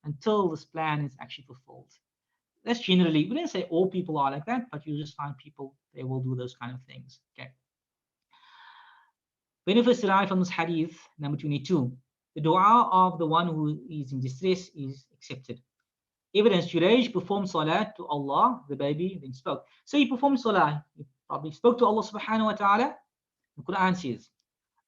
until this plan is actually fulfilled. That's generally, we didn't say all people are like that, but you just find people, they will do those kind of things. Okay. Benefits derived from this hadith, number 22. The dua of the one who is in distress is accepted. Evidence, Juraij performed salah to Allah, the baby, then spoke. So he performed salah, he probably spoke to Allah subhanahu wa ta'ala. The Quran says,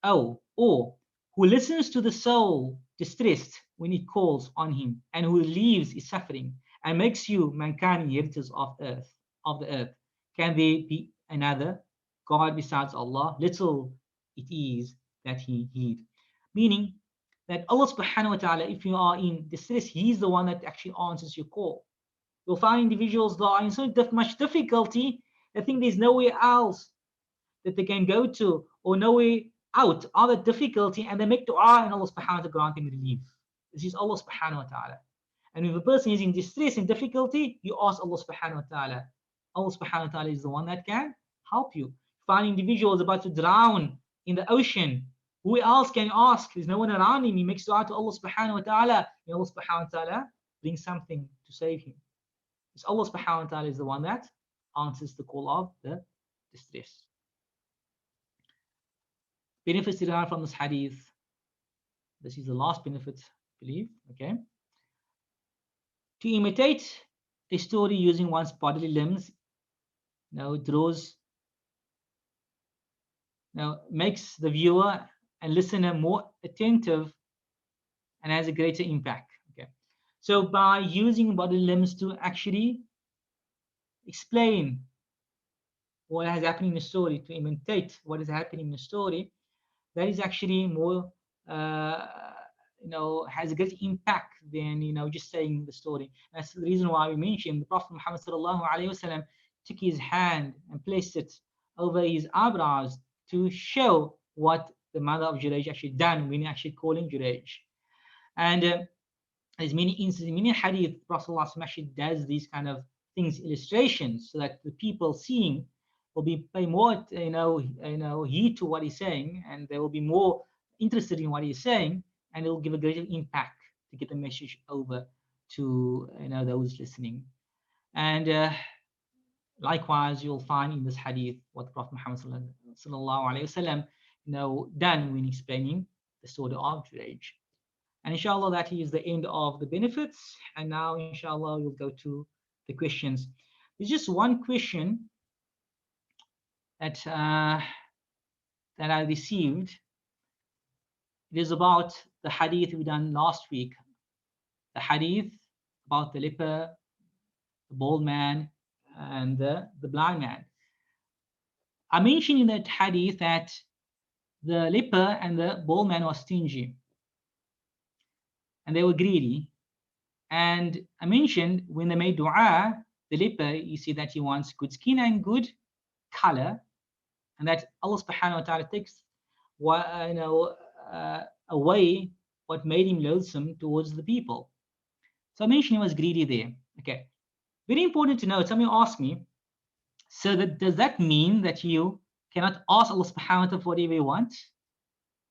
or who listens to the soul distressed when it calls on him, and who relieves his suffering, and makes you, mankind, inheritors of the earth. Can there be another God besides Allah? Little it is that he heed. Meaning that Allah subhanahu wa ta'ala, if you are in distress, He's the one that actually answers your call. You'll find individuals that are in so much difficulty, they think there's nowhere else that they can go to, or nowhere out of the difficulty, and they make dua, and Allah subhanahu wa ta'ala grant them relief. This is Allah subhanahu wa ta'ala. And if a person is in distress and difficulty, you ask Allah subhanahu wa ta'ala. Allah subhanahu wa ta'ala is the one that can help you. Find individuals about to drown in the ocean. Who else can you ask? There's no one around him. He makes dua to Allah subhanahu wa ta'ala, and Allah subhanahu wa ta'ala brings something to save him. It's Allah subhanahu wa ta'ala is the one that answers the call of the distress. Benefits derived from this hadith. This is the last benefit, I believe. Okay. To imitate a story using one's bodily limbs, makes the viewer and listener more attentive and has a greater impact. Okay. So by using bodily limbs to actually explain what is happening in the story, to imitate what is happening in the story, that is actually more has a great impact than just saying the story. That's the reason why we mentioned the Prophet Muhammad sallallahu alaihi wasallam took his hand and placed it over his eyebrows to show what the mother of Juraij actually done when actually calling Juraij. And there's many instances, many hadith, Prophet actually does these kind of things, illustrations, so that the people seeing will be pay more heed to what he's saying, and they will be more interested in what he's saying, and it will give a greater impact to get the message over to those listening. And likewise, you'll find in this hadith what the Prophet Muhammad sallallahu alaihi wasallam done when explaining the story of Juraij. And inshallah, that is the end of the benefits. And now, inshallah, we'll go to the questions. There's just one question that that I received. It is about the hadith we done last week. The hadith about the leper, the bald man, and the blind man. I mentioned in that hadith that the leper and the bald man was stingy, and they were greedy. And I mentioned when they made dua, the leper, you see that he wants good skin and good color, and that Allah subhanahu wa ta'ala takes away what made him loathsome towards the people. So I mentioned he was greedy there. Okay, very important to know. Somebody asked me, so does that mean that you cannot ask Allah subhanahu wa ta'ala for whatever you want?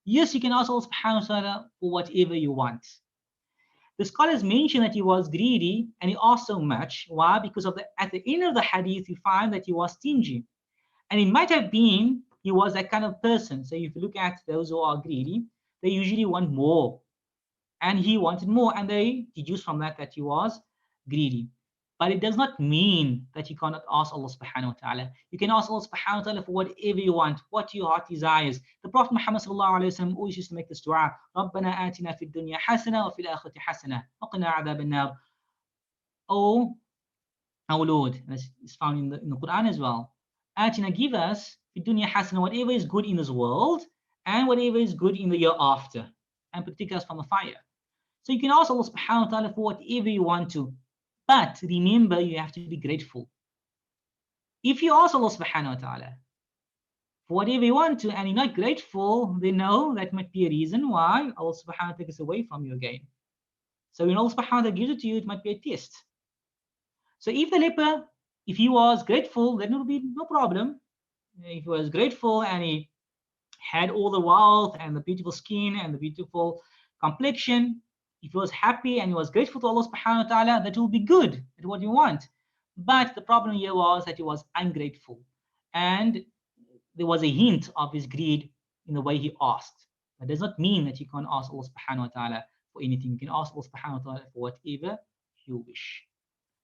Yes, you can ask Allah subhanahu wa ta'ala for whatever you want. The scholars mention that he was greedy and he asked so much. Why? Because at the end of the hadith, you find that he was stingy. And it might have been he was that kind of person. So if you look at those who are greedy, they usually want more. And he wanted more. And they deduce from that he was greedy. But it does not mean that you cannot ask Allah subhanahu wa ta'ala. You can ask Allah subhanahu wa ta'ala for whatever you want, what your heart desires. The Prophet Muhammad sallallahu alayhi wa sallam always used to make this dua. رَبَّنَا آتِنَا فِي الدُّنْيَا حَسَنَةً وَفِي الْآخِرَةِ حَسَنَةً وَقِنَا عَذَابَ النَّارِ. Oh, our Lord, as is found in the Quran as well. Atina, give us فِي الدُّنْيَا حَسَنَةً, whatever is good in this world and whatever is good in the year after, and protect us from the fire. So you can ask Allah subhanahu wa ta'ala for whatever you want to. But remember, you have to be grateful. If you ask Allah subhanahu wa ta'ala for whatever you want to and you're not grateful, then no, that might be a reason why Allah subhanahu wa ta'ala takes away from you again. So when Allah subhanahu wa ta'ala gives it to you, it might be a test. So if the leper, if he was grateful, then it would be no problem. If he was grateful and he had all the wealth and the beautiful skin and the beautiful complexion, if he was happy and he was grateful to Allah subhanahu wa ta'ala, that will be good. That's what you want. But the problem here was that he was ungrateful. And there was a hint of his greed in the way he asked. That does not mean that you can't ask Allah subhanahu wa ta'ala for anything. You can ask Allah subhanahu wa ta'ala for whatever you wish.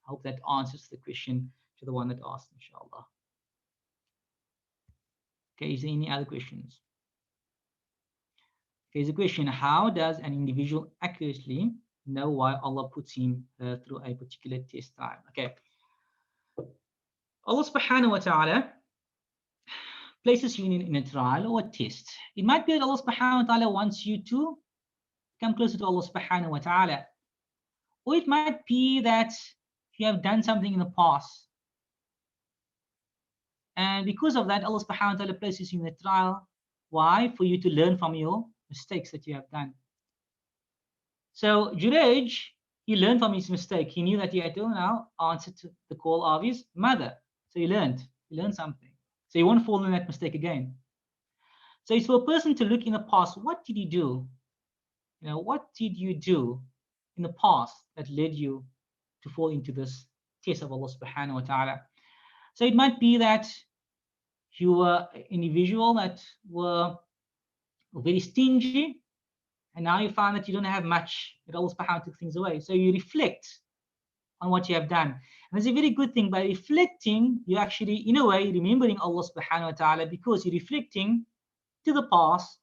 I hope that answers the question to the one that asked, inshallah. Okay, is there any other questions? Here's a question: how does an individual accurately know why Allah puts him through a particular test time? Okay. Allah subhanahu wa ta'ala places you in a trial or a test. It might be that Allah subhanahu wa ta'ala wants you to come closer to Allah subhanahu wa ta'ala. Or it might be that you have done something in the past. And because of that, Allah subhanahu wa ta'ala places you in a trial. Why? For you to learn from your mistakes that you have done. So Juraij, he learned from his mistake. He knew that he had to now answer to the call of his mother. So he learned something. So he won't fall in that mistake again. So it's for a person to look in the past. What did he do? What did you do in the past that led you to fall into this test of Allah subhanahu wa ta'ala? So it might be that you were an individual that were very stingy, and now you find that you don't have much, that Allah subhanahu wa ta'ala took things away. So you reflect on what you have done. And it's a very good thing. By reflecting, you're actually, in a way, remembering Allah subhanahu wa ta'ala, because you're reflecting to the past,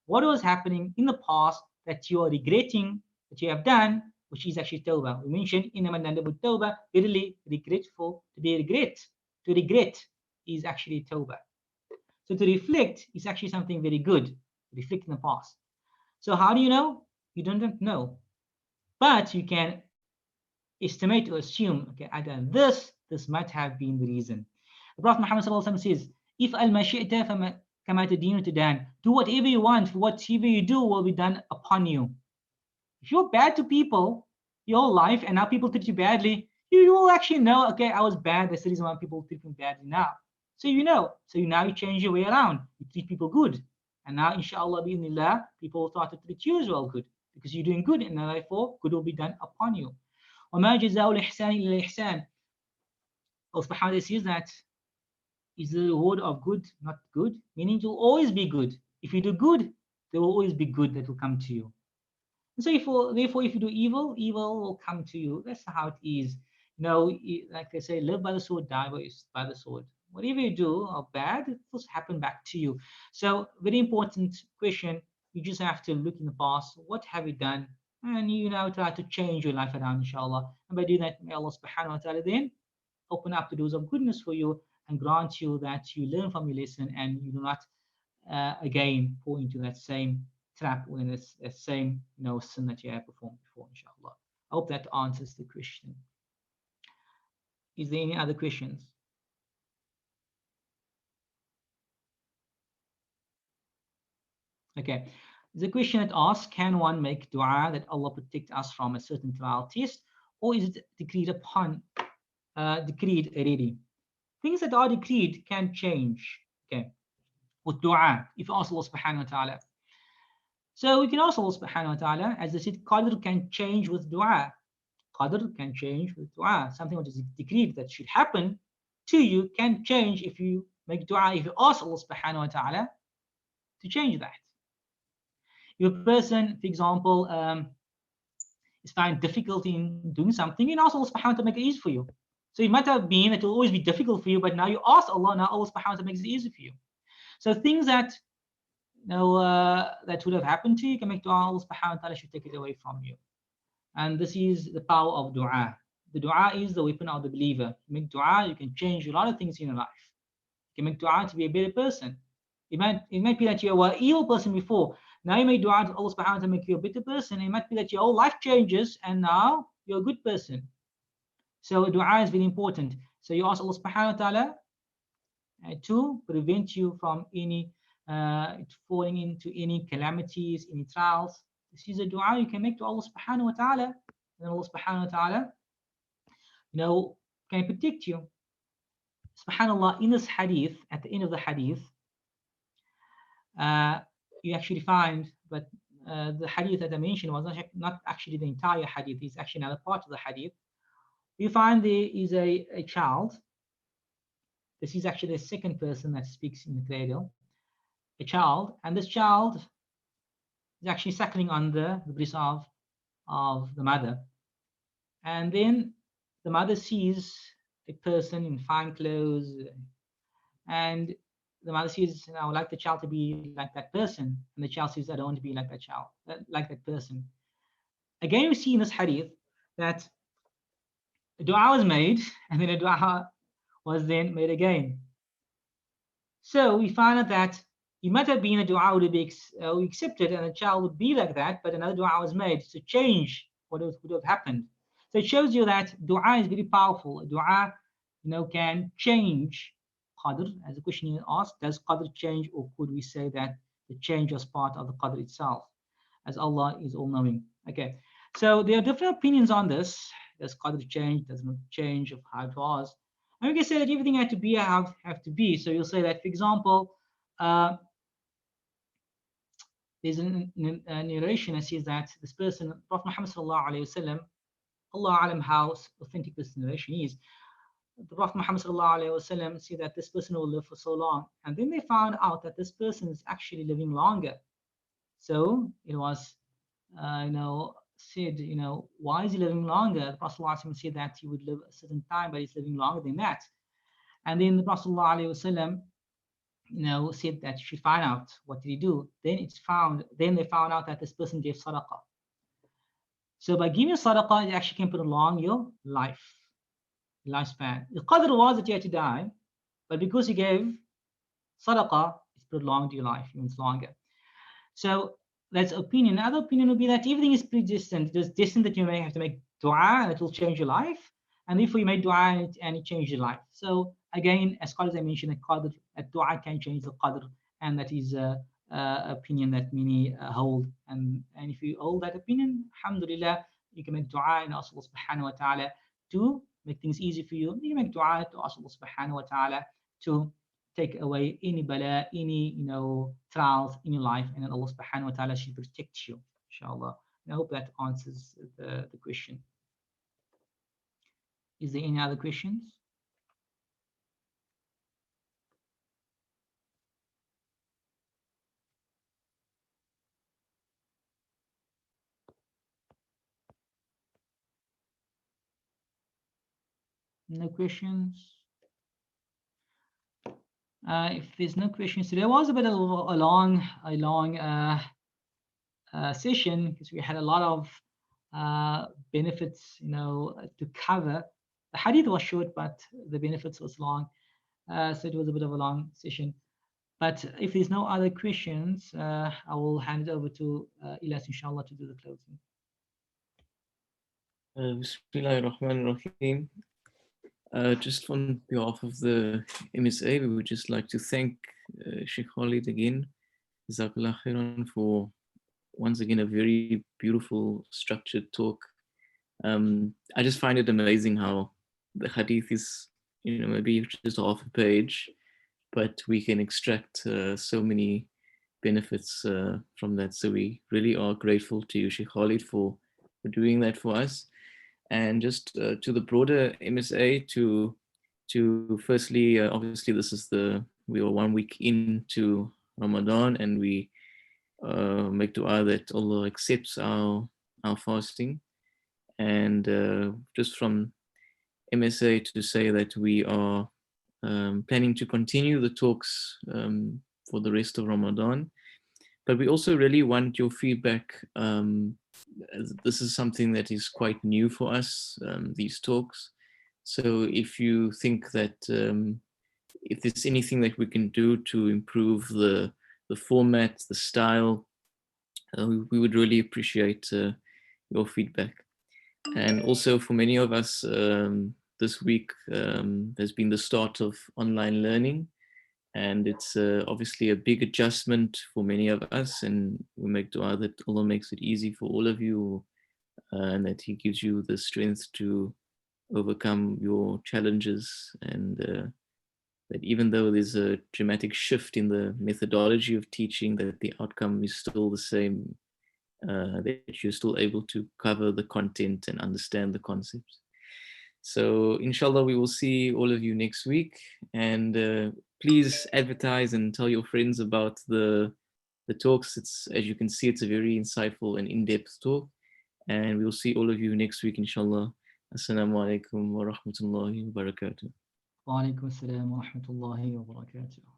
what was happening in the past that you are regretting that you have done, which is actually tawbah. We mentioned in the tawbah, really regretful, to regret is actually tawbah. So to reflect is actually something very good. Reflect in the past. So how do you know? You don't know, but you can estimate or assume, okay, I done this, this might have been the reason. The Prophet Muhammad says, if al-mashita kama tadinu tadan, do whatever you want, for whatever you do will be done upon you. If you're bad to people your life and now people treat you badly, you will actually know, okay, I was bad, that's the reason why people treat me badly now. So you know, so now you change your way around, you treat people good. And now, inshallah, bi'idhnillah, people will start to treat you as well good, because you're doing good, and therefore good will be done upon you. وَمَا جَزَاءُ الْإِحْسَانِ إِلَّا الْإِحْسَانِ. Allah subhanahu wa ta'ala says that is the reward of good not good, meaning it will always be good. If you do good, there will always be good that will come to you. And so therefore, if you do evil, evil will come to you. That's how it is. You know, like they say, live by the sword, die by the sword. Whatever you do of bad, it will happen back to you. So very important question. You just have to look in the past. What have you done? And you now try to change your life around, inshallah. And by doing that, may Allah subhanahu wa ta'ala then open up the doors of goodness for you and grant you that you learn from your lesson and you do not again fall into that same trap or in this same sin that you have performed before, inshallah. I hope that answers the question. Is there any other questions? Okay. There's a question that asks, can one make dua that Allah protect us from a certain trial test, or is it decreed already? Things that are decreed can change. Okay. With dua, if you ask Allah subhanahu wa ta'ala. So we can ask Allah subhanahu wa ta'ala, as I said, qadr can change with dua. Qadr can change with dua. Something which is decreed that should happen to you can change if you make dua, if you ask Allah subhanahu wa ta'ala to change that. If a person, for example, is finding difficulty in doing something, you ask Allah subhanahu wa ta'ala to make it easy for you. So it might have been that it will always be difficult for you, but now you ask Allah, now Allah subhanahu wa ta'ala makes it easy for you. So things that that would have happened to you, you can make dua, Allah subhanahu wa ta'ala should take it away from you. And this is the power of dua. The dua is the weapon of the believer. You make dua, you can change a lot of things in your life. You can make dua to be a better person. It might be that you were an evil person before. Now you make dua to Allah subhanahu wa ta'ala to make you a better person. It might be that your whole life changes and now you're a good person. So dua is very important. So you ask Allah subhanahu wa ta'ala to prevent you from any falling into any calamities, any trials. This is a dua you can make to Allah subhanahu wa ta'ala. And Allah subhanahu wa ta'ala, can protect you. SubhanAllah, in this hadith, at the end of the hadith, you actually find, but the hadith that I mentioned was not actually the entire hadith, it's actually another part of the hadith. You find there is a child. This is actually the second person that speaks in the cradle. A child, and this child is actually suckling on the breast of the mother. And then the mother sees a person in fine clothes, and the mother says, I would like the child to be like that person. And the child says, I don't want to be like that child, like that person. Again, we see in this hadith that a dua was made, and then a dua was then made again. So we find out that it might have been a dua would be accepted, and the child would be like that, but another dua was made to change what would have happened. So it shows you that dua is very powerful. A dua, can change qadr. As the question asked, does qadr change, or could we say that the change was part of the qadr itself, as Allah is all-knowing? Okay, so there are different opinions on this. Does qadr change? Does not change of how it was? And we can say that everything had to be have to be. So you'll say that, for example, there's a narration that says that this person, Prophet Muhammad sallallahu alaihi wasallam, Allah alam how authentic this narration is. The Prophet Muhammad sallallahu alaihi wasallam said that this person will live for so long, and then they found out that this person is actually living longer. So it was, said, why is he living longer? The Prophet sallallahu alaihi wasallam said that he would live a certain time, but he's living longer than that. And then the Prophet sallallahu alaihi wasallam, said that you should find out what did he do. Then they found out that this person gave sadaqah. So by giving sadaqah, it actually can prolong your lifespan. The qadr was that you had to die, but because you gave sadaqah, it's prolonged your life, it's longer. So That's opinion. Another opinion would be that everything is predestined. It is destined that you may have to make dua and it will change your life. And therefore you made dua and it changed your life. So again, as far as I mentioned, a dua can change the qadr. And that is a opinion that many hold. And if you hold that opinion, alhamdulillah, you can make dua and ask Allah subhanahu wa ta'ala to make things easy for you. You make dua to ask Allah subhanahu wa ta'ala to take away any bala, any trials in your life, and then Allah subhanahu wa ta'ala should protect you, inshallah. And I hope that answers the question. Is there any other questions? No questions? If there's no questions today, it was a bit of a long session because we had a lot of benefits, to cover. The hadith was short, but the benefits was long, so it was a bit of a long session. But if there's no other questions, I will hand it over to Ilyas, inshallah, to do the closing. Bismillahirrahmanirrahim. Just on behalf of the MSA, we would just like to thank Sheikh Khalid again, Jazakallah khairan, for once again a very beautiful structured talk. I just find it amazing how the hadith is, maybe just half a page, but we can extract so many benefits from that. So we really are grateful to you, Sheikh Khalid, for doing that for us. And just to the broader MSA, to firstly, obviously we are 1 week into Ramadan, and we make dua that Allah accepts our fasting. And just from MSA to say that we are planning to continue the talks for the rest of Ramadan, but we also really want your feedback. This is something that is quite new for us, these talks. So if you think that if there's anything that we can do to improve the format, the style, we would really appreciate your feedback. And also for many of us, this week has been the start of online learning. And it's obviously a big adjustment for many of us, and we make dua that Allah makes it easy for all of you, and that He gives you the strength to overcome your challenges, and that even though there's a dramatic shift in the methodology of teaching, that the outcome is still the same, that you're still able to cover the content and understand the concepts. So inshallah, we will see all of you next week, and please advertise and tell your friends about the talks. It's, as you can see, it's a very insightful and in-depth talk, and we'll see all of you next week, inshallah. Assalamu alaikum wa rahmatullahi wa barakatuh. Wa alaikum assalam wa rahmatullahi wa barakatuh.